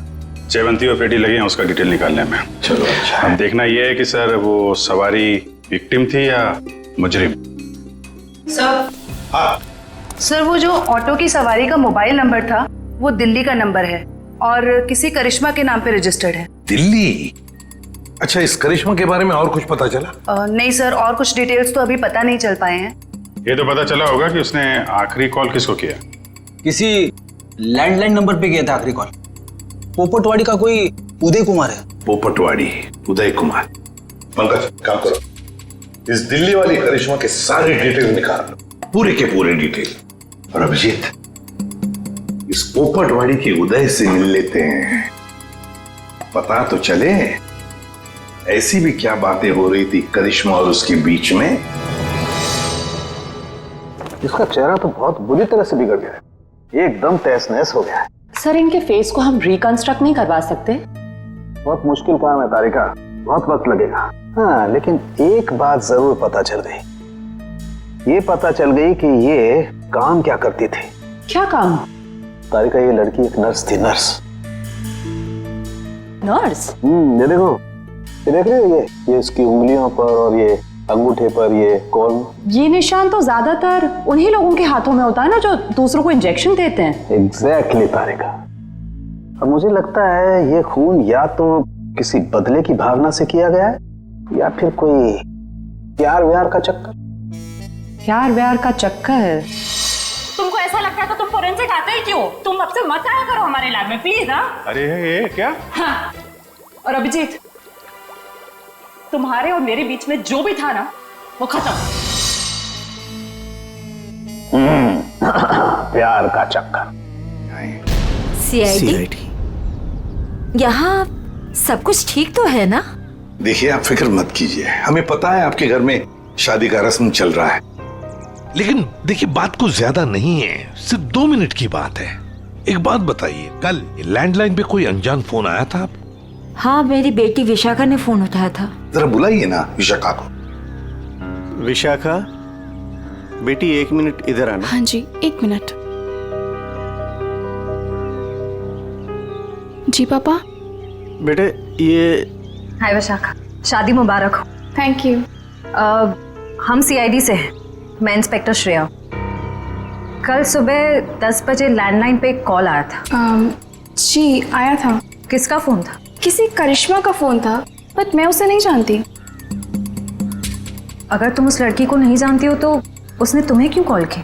जयवंती और पेटी लगे हैं उसका डिटेल निकालने में। चलो अच्छा। अब देखना यह है कि सर वो सवारी विक्टिम थी या मुजरिम। सर, हाँ सर वो जो ऑटो की सवारी का मोबाइल नंबर था वो दिल्ली का नंबर है और किसी करिश्मा के नाम पे रजिस्टर्ड है। दिल्ली? अच्छा, इस करिश्मा के बारे में और कुछ पता चला? नहीं सर, और कुछ डिटेल्स तो अभी पता नहीं चल पाए हैं। ये तो पता चला होगा कि उसने आखिरी कॉल किसको किया। किसी लैंडलाइन नंबर पे किया था आखिरी कॉल। पोपटवाड़ी का कोई उदय कुमार है। पोपटवाड़ी उदय कुमार। पंकज काम करो, इस दिल्ली वाली करिश्मा के सारे डिटेल निकाल लो, पूरे के पूरे डिटेल। और अभिजीत, इस पोपटवाड़ी के उदय से मिल लेते हैं, पता तो चले ऐसी भी क्या बातें हो रही थी करिश्मा और उसके बीच में। इसका चेहरा तो बहुत बुरी तरह से बिगड़ गया है, एकदम तहस नहस हो गया है। सर इनके फेस को हम रिकंस्ट्रक्ट नहीं करवा सकते? बहुत मुश्किल काम है तारिका, बहुत वक्त लगेगा। हाँ, लेकिन एक बात जरूर पता चल गई। ये पता चल गई कि ये काम क्या करती थी। क्या काम? तारिका, ये लड़की एक नर्स थी। नर्स? ये देखो, ये देख रहे हो, ये इसकी उंगलियों पर और ये अंगूठे पर ये कॉल। ये निशान तो ज्यादातर उन्हीं लोगों के हाथों में होता है ना जो दूसरों को इंजेक्शन देते हैं। एग्जैक्टली तारिका। अब मुझे लगता है ये खून या तो किसी बदले की भावना से किया गया है या फिर कोई प्यार व्यार का चक्कर। प्यार व्यार का चक्कर? तुमको ऐसा लगता है तो तुम फोरेंसिक आते ही क्यों? तुम अब से मत आया करो हमारे लैब में प्लीज। ना अरे ये क्या? हाँ, और अभिजीत, तुम्हारे और मेरे बीच में जो भी था ना वो खत्म। प्यार का चक्कर। सीआईडी, यहाँ सब कुछ ठीक तो है ना? देखिए, आप फिक्र मत कीजिए, हमें पता है आपके घर में शादी का रस्म चल रहा है, लेकिन देखिए बात कुछ ज्यादा नहीं है, सिर्फ 2 मिनट की बात है। एक बात बताइए, कल लैंडलाइन पे कोई अनजान फोन आया था आपको? हाँ, मेरी बेटी विशाखा ने फोन उठाया था। जरा बुलाइए ना विशाखा को। विशाखा बेटी, 1 मिनट इधर आना। हाँ जी, 1 मिनट। जी पापा। बेटे ये। हाय विशाखा, शादी मुबारक हो। Thank you. हम सीआईडी से हैं, मैं इंस्पेक्टर श्रेया। कल सुबह 10 बजे लैंडलाइन पे एक कॉल आया था। जी आया था। किसका फोन था? किसी करिश्मा का फोन था, बट मैं उसे नहीं जानती। अगर तुम उस लड़की को नहीं जानती हो तो उसने तुम्हें क्यों कॉल की?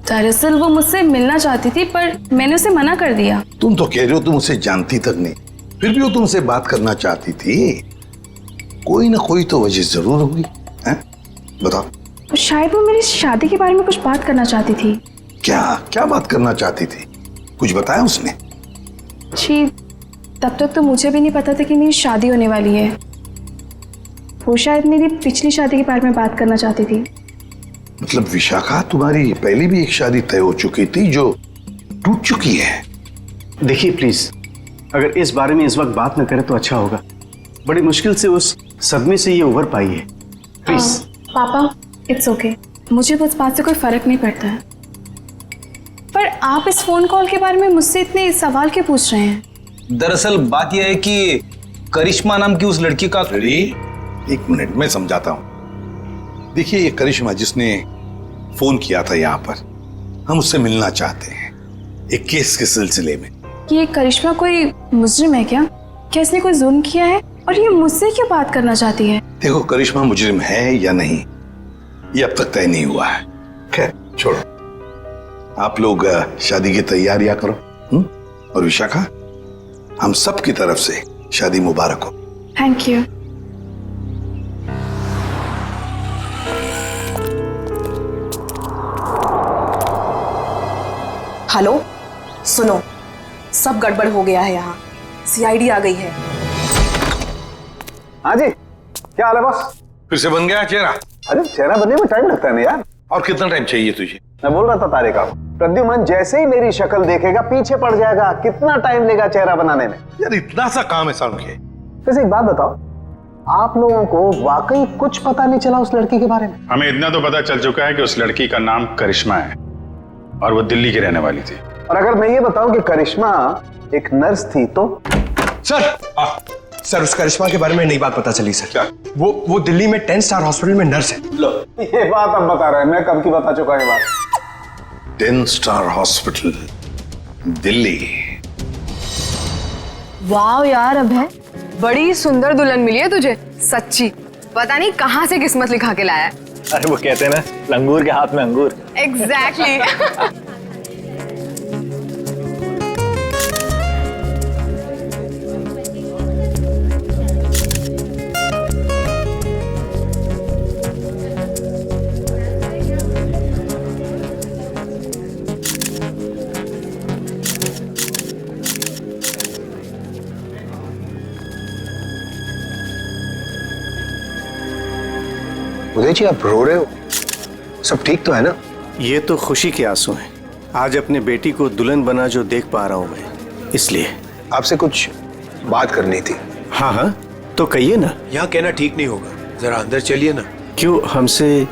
दरअसल वो मुझसे मिलना चाहती थी पर मैंने उसे मना कर दिया। तुम तो कह रहे हो तुम उसे जानती तक नहीं, फिर भी वो तुमसे बात करना चाहती थी। कोई ना कोई तो वजह जरूर होगी, हैं? बताओ। शायद वो मेरी शादी के बारे में कुछ बात करना चाहती थी। क्या क्या बात करना चाहती थी? कुछ बताया उसने? जी, तब तक तो मुझे भी नहीं पता था कि मेरी शादी होने वाली है। वो शायद मेरी पिछली शादी के बारे में बात करना चाहती थी। मतलब विशाखा, तुम्हारी पहले भी एक शादी तय हो चुकी थी जो टूट चुकी है। देखिए प्लीज, अगर इस बारे में इस वक्त बात न करें तो अच्छा होगा। बड़ी मुश्किल से उस सदमे से ये उभर पाई है। प्लीज। पापा, इट्स ओके, मुझे उस बात से कोई फर्क नहीं पड़ता है। पर आप इस फोन कॉल के बारे में मुझसे इतने सवाल क्यों पूछ रहे हैं? दरअसल बात यह है कि करिश्मा नाम की उस लड़की का। एक मिनट में समझाता हूं। देखिए, ये करिश्मा जिसने फोन किया था यहाँ पर, हम उससे मिलना चाहते हैं एक केस के सिलसिले में। ये करिश्मा कोई मुजरिम है क्या? क्या इसने कोई जुल्म किया है और ये मुझसे क्यों बात करना चाहती है? देखो, करिश्मा मुजरिम है या नहीं ये अब तक तय नहीं हुआ है। खैर छोड़ो, आप लोग शादी की तैयारियां करो। और विशाखा, हम सब की तरफ से शादी मुबारक हो। Thank you. हेलो, सुनो, सब गड़बड़ हो गया है यहाँ। सीआईडी आ गई है। हाँ जी, क्या हाल है बॉस? फिर से बन गया चेहरा? अरे चेहरा बनने में टाइम लगता है ना यार। और कितना टाइम चाहिए तुझे? मैं बोल रहा था तारिका को, प्रद्युमन जैसे ही मेरी शक्ल देखेगा पीछे पड़ जाएगा। कितना टाइम लेगा चेहरा बनाने में? यार इतना सा काम है सामने। वैसे एक बात बताओ, आप लोगों को वाकई कुछ पता नहीं चला उस लड़की के बारे में? हमें इतना तो पता चल चुका है कि उस लड़की का नाम करिश्मा है और वो दिल्ली की रहने वाली थी। और अगर मैं ये बताऊं कि करिश्मा एक नर्स थी तो? सर, उस करिश्मा के बारे में नई बात पता चली सर। क्या? वो दिल्ली में 10 स्टार हॉस्पिटल में नर्स है। लो, ये बात अब बता रहे हैं, मैं कब की बता चुका ये बात। 10 स्टार हॉस्पिटल, दिल्ली। वाह यार अभय, बड़ी सुंदर दुल्हन मिली है तुझे, सच्ची। पता नहीं कहाँ से किस्मत लिखा के लाया है। अरे वो कहते हैं ना, लंगूर के हाथ में अंगूर। एग्जैक्टली। उदय जी, आप रो रहे हो? सब ठीक तो है ना? ये तो खुशी के आंसू हैं। आज अपने बेटी को दुल्हन बना जो देख पा रहा हूं मैं, इसलिए। आपसे कुछ बात करनी थी। हाँ हाँ, तो कहिए ना। यहाँ कहना ठीक नहीं होगा, जरा अंदर चलिए ना। क्यों, हमसे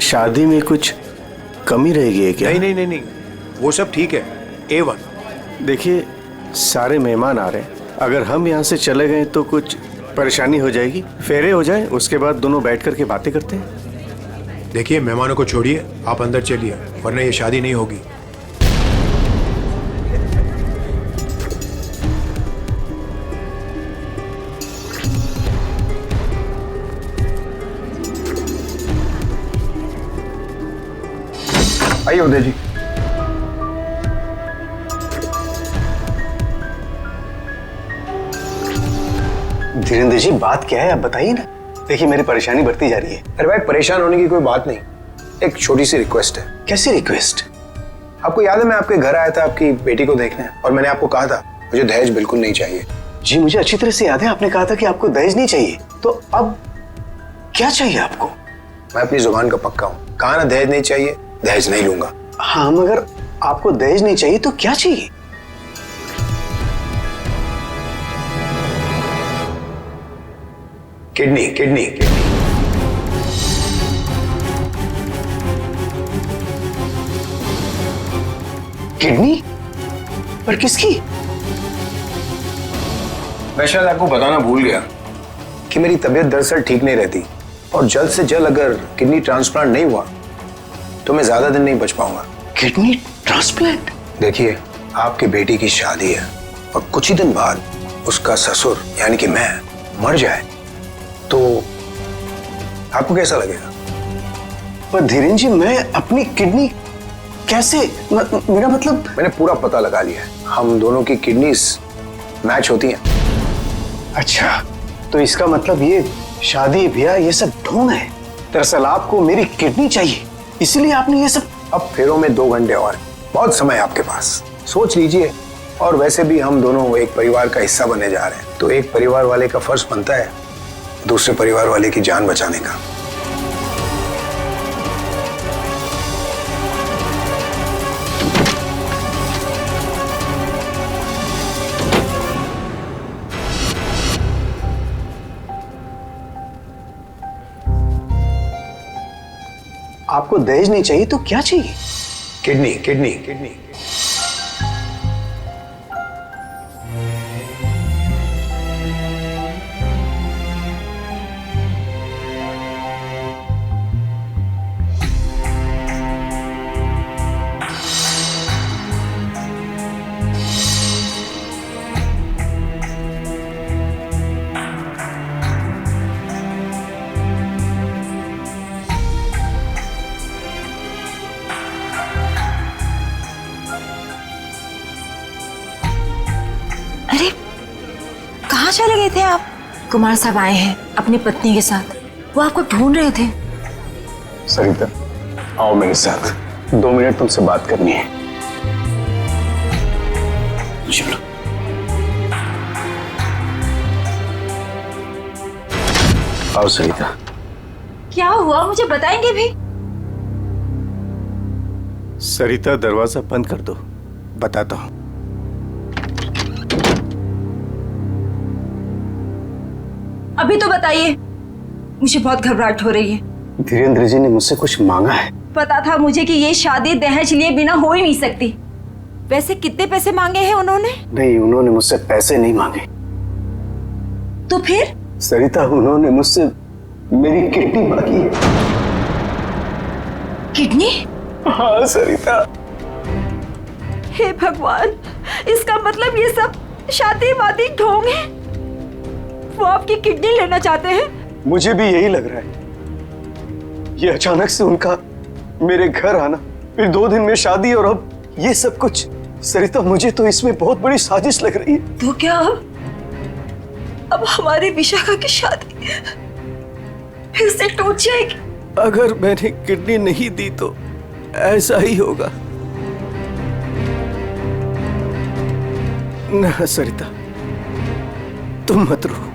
शादी में कुछ कमी रह गई है क्या? नहीं, वो सब ठीक है, A1। देखिए, सारे मेहमान आ रहे हैं, अगर हम यहाँ से चले गए तो कुछ परेशानी हो जाएगी। फेरे हो जाए, उसके बाद दोनों बैठ करके बातें करते हैं। देखिए, मेहमानों को छोड़िए, आप अंदर चलिए, वरना ये शादी नहीं होगी। आइए उदय जी। धीरेन्द्र जी, बात क्या है आप बताइए ना। देखिए, मेरी परेशानी बढ़ती जा रही है। अरे भाई, परेशान होने की कोई बात नहीं, एक छोटी सी रिक्वेस्ट है। कैसी रिक्वेस्ट? आपको याद है मैं आपके घर आया था आपकी बेटी को देखने, और मैंने आपको कहा था मुझे दहेज बिल्कुल नहीं चाहिए। जी मुझे अच्छी तरह से याद है, आपने कहा था कि आपको दहेज नहीं चाहिए। तो अब क्या चाहिए आपको? मैं अपनी जुबान का पक्का हूँ, कहा ना दहेज नहीं चाहिए, दहेज नहीं लूंगा। हाँ, मगर आपको दहेज नहीं चाहिए तो क्या चाहिए? किडनी। किडनी? पर किसकी? मैं शायद आपको बताना भूल गया कि मेरी तबीयत दरअसल ठीक नहीं रहती, और जल्द से जल्द अगर किडनी ट्रांसप्लांट नहीं हुआ तो मैं ज्यादा दिन नहीं बच पाऊंगा। Kidney transplant? देखिए, आपकी बेटी की शादी है और कुछ ही दिन बाद उसका ससुर यानी कि मैं मर जाए तो आपको कैसा लगेगा? पर धीरेन्द्र जी, मैं अपनी किडनी कैसे, मेरा मतलब। मैंने पूरा पता लगा लिया है, हम दोनों की किडनीज मैच होती हैं। अच्छा, तो इसका मतलब ये शादी ब्याह ये सब ढोंग है। दरअसल आपको मेरी किडनी चाहिए, इसलिए आपने ये सब। अब फेरों में 2 घंटे और, बहुत समय आपके पास, सोच लीजिए। और वैसे भी हम दोनों एक परिवार का हिस्सा बनने जा रहे हैं, तो एक परिवार वाले का फर्ज बनता है दूसरे परिवार वाले की जान बचाने का। आपको दहेज नहीं चाहिए तो क्या चाहिए? Kidney kidney kidney. अरे कहाँ चले गए थे आप? कुमार साहब आए हैं अपनी पत्नी के साथ, वो आपको ढूंढ रहे थे। सरिता, आओ मेरे साथ, 2 मिनट तुमसे बात करनी है। चलो। आओ सरिता। क्या हुआ, मुझे बताएंगे भी? सरिता, दरवाजा बंद कर दो, बताता हूं। अभी तो बताइए, मुझे बहुत घबराहट हो रही है। धीरेन्द्र जी ने मुझसे कुछ मांगा है। पता था मुझे कि ये शादी दहेज लिए बिना हो ही नहीं सकती। वैसे कितने पैसे मांगे हैं उन्होंने? नहीं, उन्होंने मुझसे पैसे नहीं मांगे। तो फिर? सरिता, उन्होंने मुझसे मेरी किडनी मांगी है। किडनी? हाँ सरिता। हे भगवान, इसका मतलब ये सब शादी वादी ढोंग है। वो आपकी किडनी लेना चाहते हैं? मुझे भी यही लग रहा है। ये अचानक से उनका मेरे घर आना, फिर 2 दिन में शादी और अब ये सब कुछ। सरिता, मुझे तो इसमें बहुत बड़ी साजिश लग रही है। तो क्या अब हमारी विशाखा की शादी फिर से टूट जाएगी? अगर मैंने किडनी नहीं दी तो ऐसा ही होगा। ना सरिता, तुम मत रो।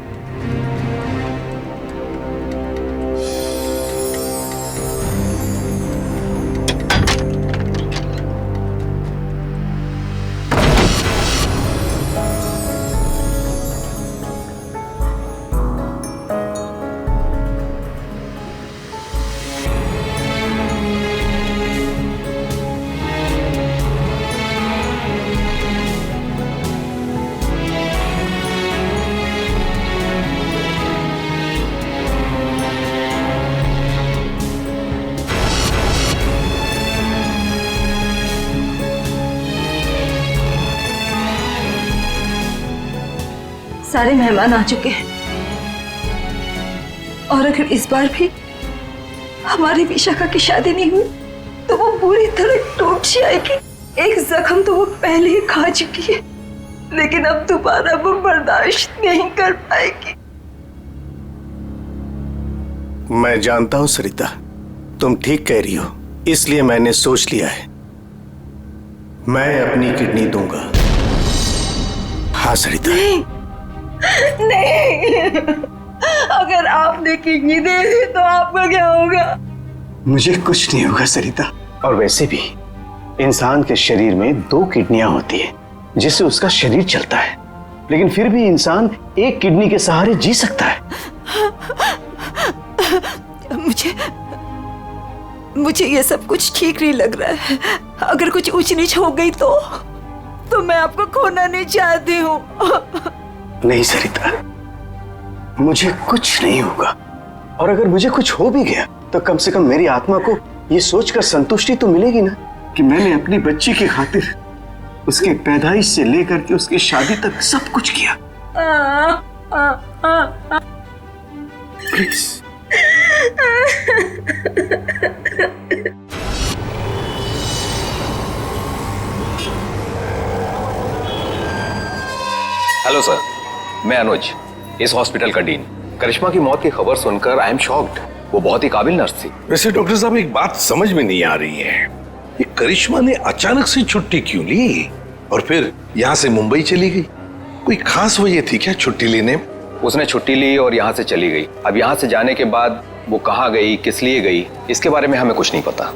सारे मेहमान आ चुके हैं और अगर इस बार भी हमारी विशाखा की शादी नहीं हुई तो वो पूरी तरह टूट जाएगी। एक जख्म तो वो पहले ही खा चुकी है, लेकिन अब दोबारा वो बर्दाश्त नहीं कर पाएगी। मैं जानता हूं सरिता, तुम ठीक कह रही हो, इसलिए मैंने सोच लिया है, मैं अपनी किडनी दूंगा। हाँ सरिता। नहीं, अगर आपने किडनी दे दी तो आपका क्या होगा? मुझे कुछ नहीं होगा सरिता। और वैसे भी इंसान के शरीर में 2 किडनियां होती है जिससे उसका शरीर चलता है, लेकिन फिर भी इंसान एक किडनी के सहारे जी सकता है। मुझे ये सब कुछ ठीक नहीं लग रहा है। अगर कुछ ऊंच नीच हो गई तो मैं आपको खोना नहीं चाहती हूँ। नहीं सरिता, मुझे कुछ नहीं होगा, और अगर मुझे कुछ हो भी गया तो कम से कम मेरी आत्मा को ये सोचकर संतुष्टि तो मिलेगी ना कि मैंने अपनी बच्ची की खातिर उसके पैदाइश से लेकर के उसकी शादी तक सब कुछ किया। प्लीज। हेलो सर, मैं अनुज, इस हॉस्पिटल का डीन। करिश्मा की मौत की खबर सुनकर आई एम शॉक्ड। वो बहुत ही काबिल नर्स थी। वैसे डॉक्टर साहब, एक बात समझ में नहीं आ रही है, ये करिश्मा ने अचानक से छुट्टी क्यों ली और फिर यहाँ से मुंबई चली गई? कोई खास वजह थी क्या छुट्टी लेने? उसने छुट्टी ली और यहाँ से चली गई। अब यहाँ से जाने के बाद वो कहाँ गई, किस लिए गई, इसके बारे में हमें कुछ नहीं पता।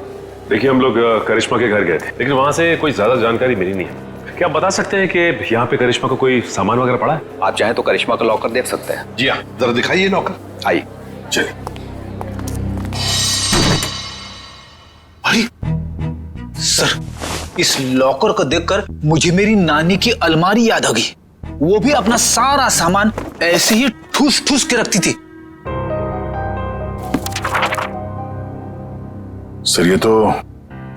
देखिए, हम लोग करिश्मा के घर गए थे, लेकिन वहाँ से कोई ज्यादा जानकारी मिली नहीं है। क्या आप बता सकते हैं कि यहाँ पे करिश्मा को कोई सामान वगैरह पड़ा है? आप चाहें तो करिश्मा का लॉकर देख सकते हैं। जी हाँ, जरा दिखाइए लॉकर। आइए। चलिए। सर, इस लॉकर को देखकर मुझे मेरी नानी की अलमारी याद आ गई। वो भी अपना सारा सामान ऐसे ही ठूस ठूस के रखती थी। सर, ये तो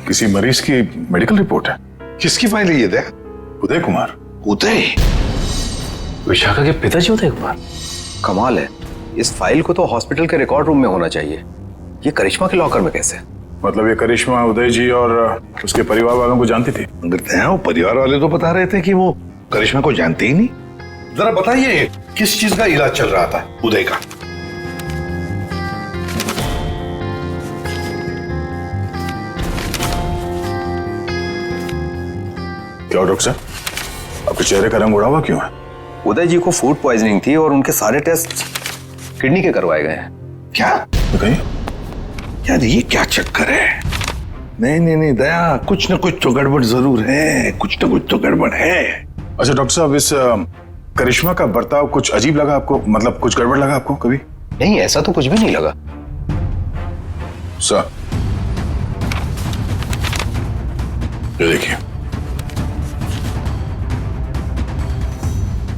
किसी मरीज की मेडिकल रिपोर्ट है। किसकी फाइल है ये? दया? उदय कुमार। उदय? विशाखा के पिताजी उदय कुमार? कमाल है, इस फाइल को तो हॉस्पिटल के रिकॉर्ड रूम में होना चाहिए। ये करिश्मा के लॉकर में कैसे? मतलब ये करिश्मा उदय जी और उसके परिवार वालों को जानती थी? वो परिवार वाले तो बता रहे थे कि वो करिश्मा को जानते ही नहीं। जरा बताइए, किस चीज का इलाज चल रहा था उदय का? क्या डॉक्टर साहब, आपके चेहरे का रंग उड़ा हुआ क्यों है? उदय जी को फूड पॉइजनिंग थी और उनके सारे टेस्ट किडनी के करवाए गए हैं। क्या? बताइए यार, ये क्या चक्कर है? नहीं दया, कुछ ना कुछ तो गड़बड़ जरूर है, कुछ ना कुछ तो गड़बड़ है। अच्छा डॉक्टर साहब, इस करिश्मा का बर्ताव कुछ अजीब लगा आपको? मतलब कुछ गड़बड़ लगा आपको कभी? नहीं, ऐसा तो कुछ भी नहीं लगा। सर, ये देखिए।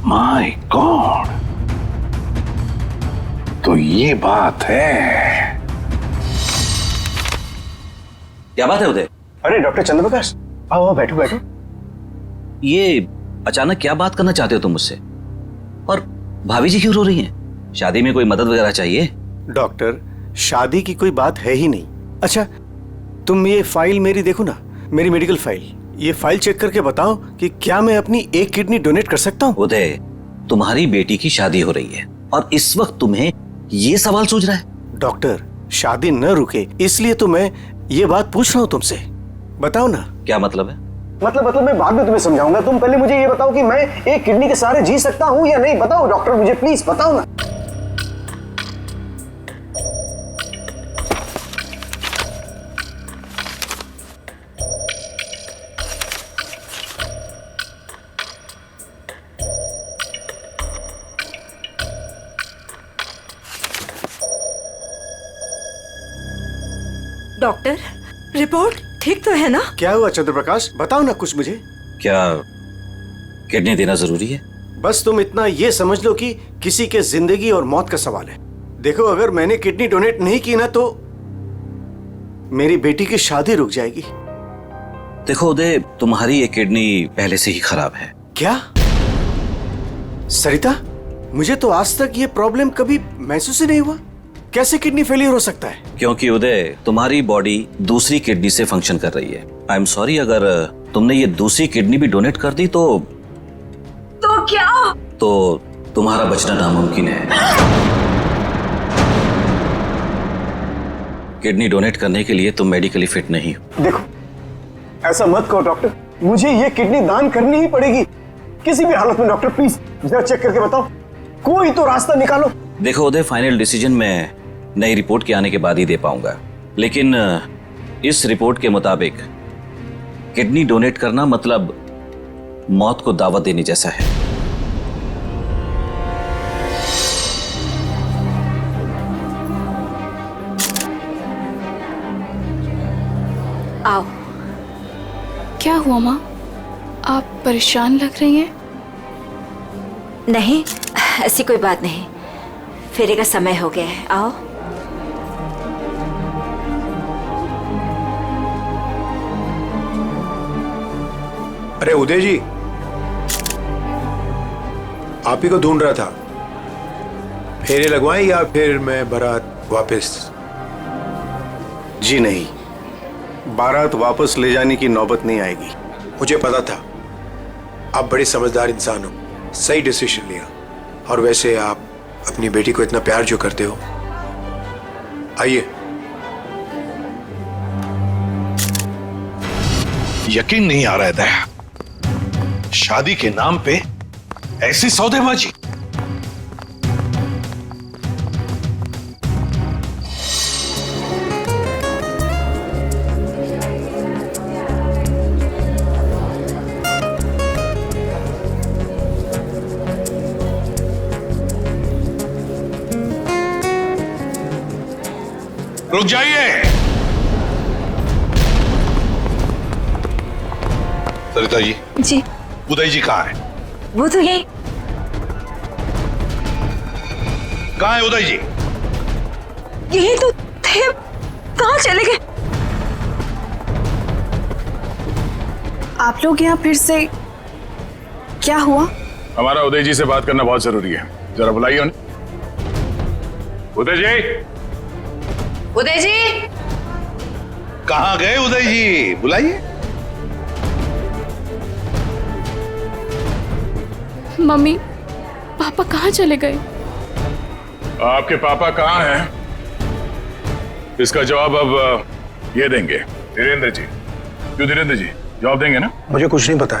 माय गॉड, तो ये बात है। क्या बात है उदय? अरे डॉक्टर चंद्रप्रकाश, आओ बैठो बैठो। ये अचानक क्या बात करना चाहते हो तुम मुझसे? और भाभी जी क्यों रो रही हैं? शादी में कोई मदद वगैरह चाहिए? डॉक्टर, शादी की कोई बात है ही नहीं। अच्छा, तुम ये फाइल मेरी देखो ना, मेरी मेडिकल फाइल। ये फाइल चेक करके बताओ कि क्या मैं अपनी एक किडनी डोनेट कर सकता हूँ? उदय, तुम्हारी बेटी की शादी हो रही है और इस वक्त तुम्हें ये सवाल सूझ रहा है? डॉक्टर, शादी न रुके इसलिए तो मैं ये बात पूछ रहा हूँ तुमसे। बताओ ना। क्या मतलब है? मतलब मैं बाद में तुम्हें समझाऊंगा। तुम पहले मुझे ये बताओ कि मैं एक किडनी के सहारे जी सकता हूँ या नहीं। बताओ डॉक्टर, मुझे प्लीज बताओ ना। डॉक्टर, रिपोर्ट ठीक तो है ना? क्या हुआ चंद्रप्रकाश, बताओ ना कुछ मुझे। क्या किडनी देना जरूरी है? बस तुम इतना ये समझ लो कि किसी के जिंदगी और मौत का सवाल है। देखो, अगर मैंने किडनी डोनेट नहीं की ना तो मेरी बेटी की शादी रुक जाएगी। देखो उदय, तुम्हारी ये किडनी पहले से ही खराब है। क्या? सरिता, मुझे तो आज तक ये प्रॉब्लम कभी महसूस ही नहीं हुआ। कैसे किडनी फेलियर हो सकता है? क्योंकि उदय, तुम्हारी बॉडी दूसरी किडनी से फंक्शन कर रही है। आई एम सॉरी, अगर तुमने ये दूसरी किडनी भी डोनेट कर दी तो क्या? तो तुम्हारा बचना नामुमकिन है। किडनी डोनेट करने के लिए तुम मेडिकली फिट नहीं हो। देखो, ऐसा मत कहो डॉक्टर, मुझे ये किडनी दान करनी ही पड़ेगी किसी भी हालत में। डॉक्टर प्लीज जरा चेक करके बताओ, कोई तो रास्ता निकालो। देखो उदय, फाइनल डिसीजन मैं नई रिपोर्ट के आने के बाद ही दे पाऊंगा, लेकिन इस रिपोर्ट के मुताबिक किडनी डोनेट करना मतलब मौत को दावत देने जैसा है। आओ। क्या हुआ माँ, आप परेशान लग रही हैं? नहीं, ऐसी कोई बात नहीं। फेरे का समय हो गया है, आओ। अरे उदय जी, आप ही को ढूंढ रहा था। फेरे लगवाएं या फिर मैं बारात वापस? जी नहीं, बारात वापस ले जाने की नौबत नहीं आएगी। मुझे पता था, आप बड़े समझदार इंसान हो, सही डिसीजन लिया। और वैसे आप अपनी बेटी को इतना प्यार जो करते हो, आइए। यकीन नहीं आ रहा है दया, शादी के नाम पे ऐसी सौदेबाजी। रुक जाइए। सरिता जी, जी उदय जी कहाँ है? वो तो यही। कहाँ है उदय जी? यही तो थे, कहाँ चले गए? आप लोग यहाँ फिर से, क्या हुआ? हमारा उदय जी से बात करना बहुत जरूरी है, जरा बुलाइए उन्हें। उदय जी, उदय जी, कहाँ गए उदय जी? बुलाइए। मम्मी पापा कहाँ चले गए? आपके पापा कहाँ हैं? इसका जवाब अब ये देंगे धीरेन्द्र जी। क्यों धीरेन्द्र जी, जवाब देंगे ना? मुझे कुछ नहीं पता।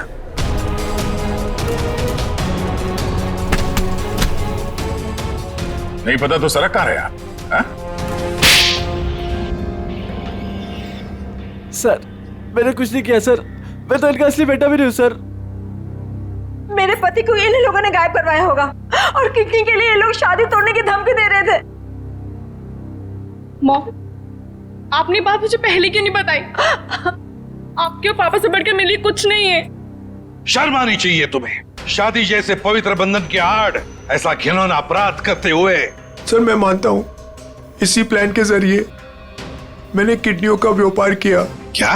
नहीं पता तो सड़क कहाँ रहे आप? सर मैंने कुछ नहीं किया सर, मैं तो इनका असली बेटा भी नहीं हूँ सर। मेरे पति को इन लोगों ने गायब करवाया होगा और किडनी के लिए ये लोग शादी तोड़ने की धमकी दे रहे थे। मॉम, आपने बात मुझे पहले क्यों नहीं बताई? आपके और पापा से बढ़कर मेरे लिए कुछ नहीं है। शर्म आनी चाहिए तुम्हें, शादी जैसे पवित्र बंधन के आड़ ऐसा घिनौना अपराध करते हुए। सर मैं मानता हूँ इसी प्लान के जरिए मैंने किडनियों का व्यापार किया। क्या?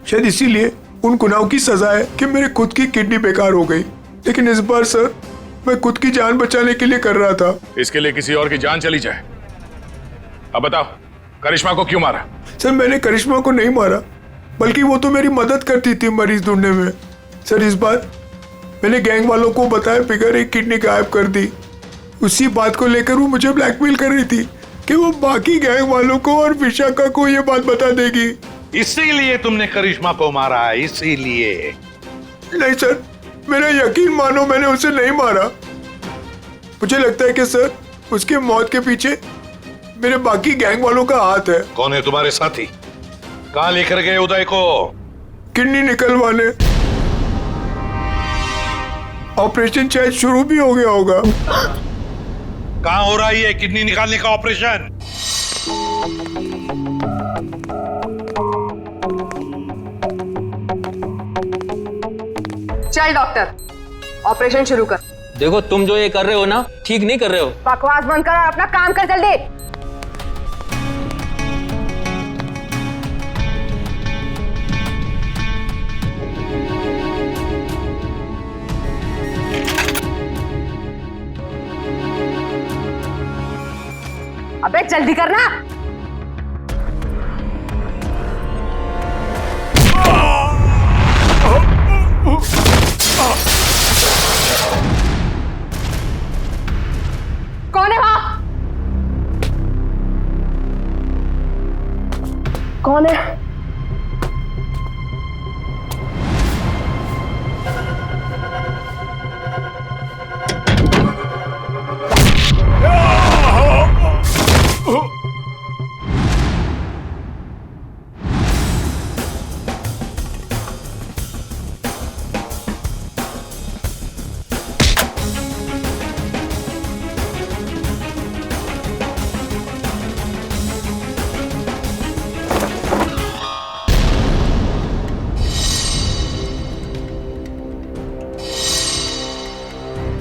शायद इसीलिए उन गुनाहों की सजा है कि मेरी खुद की किडनी बेकार हो गई, लेकिन इस बार सर मैं खुद की जान बचाने के लिए कर रहा था। इसके लिए किसी और की जान चली जाए। अब बताओ, करिश्मा को क्यों मारा? सर मैंने करिश्मा को नहीं मारा, बल्कि वो तो मेरी मदद करती थी मरीज ढूंढने में। सर इस बार मैंने गैंग वालों को बताया बिगड़ एक किडनी गायब कर दी। उसी बात को लेकर वो मुझे ब्लैकमेल कर रही थी कि वो बाकी गैंग वालों को और विशाखा को ये बात बता देगी। इसीलिए तुमने करिश्मा को मारा है? इसीलिए? नहीं सर, मेरा यकीन मानो, मैंने उसे नहीं मारा। मुझे लगता है कि सर उसके मौत के पीछे मेरे बाकी गैंग वालों का हाथ है। कौन है तुम्हारे साथी? कहाँ लेकर गए उदय को? किडनी निकलवाने। ऑपरेशन शायद शुरू भी हो गया होगा। कहाँ हो रहा है ये किडनी निकालने का ऑपरेशन? चल डॉक्टर, ऑपरेशन शुरू कर। देखो तुम जो ये कर रहे हो ना, ठीक नहीं कर रहे हो। बकवास बंद कर और अपना काम कर जल्दी। अबे जल्दी करना। कौन है वहां? कौन है?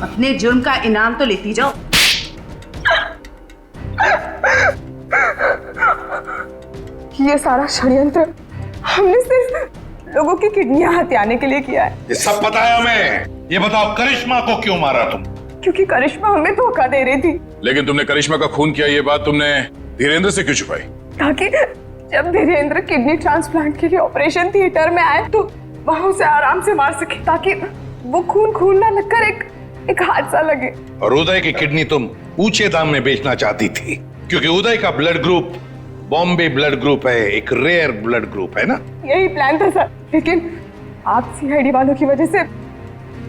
अपने जुर्म का इनाम तो लेती जाओ। ये सारा षड्यंत्र हमने सिर्फ लोगों की किडनियां हथियाने के लिए किया है। ये सब पता है हमें। ये बताओ करिश्मा को क्यों मारा तुम? क्योंकि करिश्मा हमें धोखा दे रही थी। लेकिन तुमने करिश्मा का खून किया, ये बात तुमने धीरेन्द्र से क्यों छुपाई? ताकि जब धीरेन्द्र किडनी ट्रांसप्लांट के लिए ऑपरेशन थिएटर में आए तो वहां उसे आराम से मार सके, ताकि वो खून ना लगकर एक हादसा लगे। और उदय की किडनी तुम ऊंचे दाम में बेचना चाहती थी, क्योंकि उदय का blood group Bombay blood group है, एक रेयर ब्लड ग्रुप है ना? यही प्लान था सर, लेकिन आप सीआईडी वालों की वजह से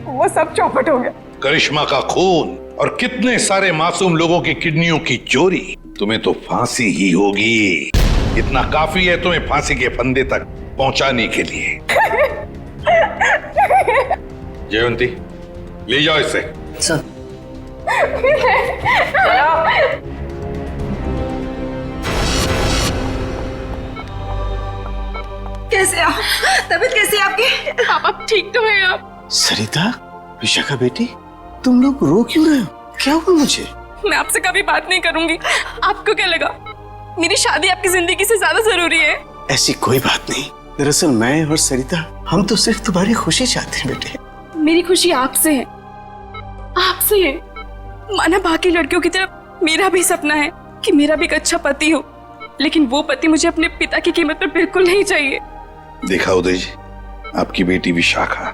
वो सब चौपट हो गया। करिश्मा का खून और कितने सारे मासूम लोगों की किडनियों की चोरी, तुम्हें तो फांसी ही होगी। इतना काफी है तुम्हें फांसी के फंदे तक पहुंचाने के लिए। जयवंती, ले जाओ इसे। सर। कैसे तबीयत कैसी है आपकी? पापा ठीक तो है आप? सरिता, विशाखा बेटी, तुम लोग रो क्यों रहे हो? क्या हुआ मुझे? मैं आपसे कभी बात नहीं करूंगी। आपको क्या लगा मेरी शादी आपकी जिंदगी से ज्यादा जरूरी है? ऐसी कोई बात नहीं। दरअसल मैं और सरिता हम तो सिर्फ तुम्हारी खुशी चाहते हैं बेटे। मेरी खुशी आपसे है, आपसे है। माना बाकी लड़कियों की तरह मेरा भी सपना है कि मेरा भी एक अच्छा पति हो, लेकिन वो पति मुझे अपने पिता की कीमत पर बिल्कुल नहीं चाहिए। देखा उदय जी, आपकी बेटी विशाखा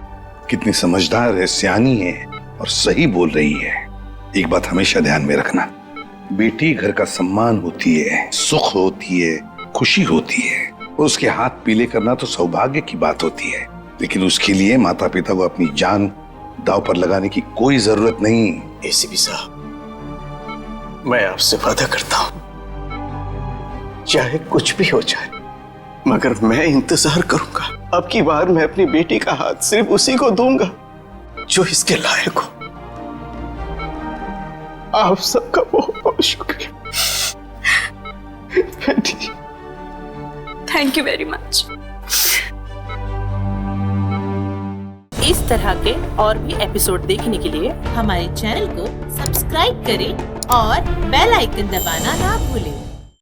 कितनी समझदार है, सियानी है और सही बोल रही है। एक बात हमेशा ध्यान में रखना, बेटी घर का सम्मान होती है, सुख होती है, खुशी होती है। उसके हाथ पीले करना तो सौभाग्य की बात होती है, लेकिन उसके लिए माता पिता को अपनी जान दांव पर लगाने की कोई जरूरत नहीं। एसीपी साहब, मैं आपसे वादा करता हूं, चाहे कुछ भी हो जाए, मगर मैं इंतजार करूंगा। अब की बार मैं अपनी बेटी का हाथ सिर्फ उसी को दूंगा जो इसके लायक हो। आप सबका बहुत बहुत शुक्रिया बेटी। Thank you very much. इस तरह के और भी एपिसोड देखने के लिए हमारे चैनल को सब्सक्राइब करें और बेल आइकन दबाना ना भूलें।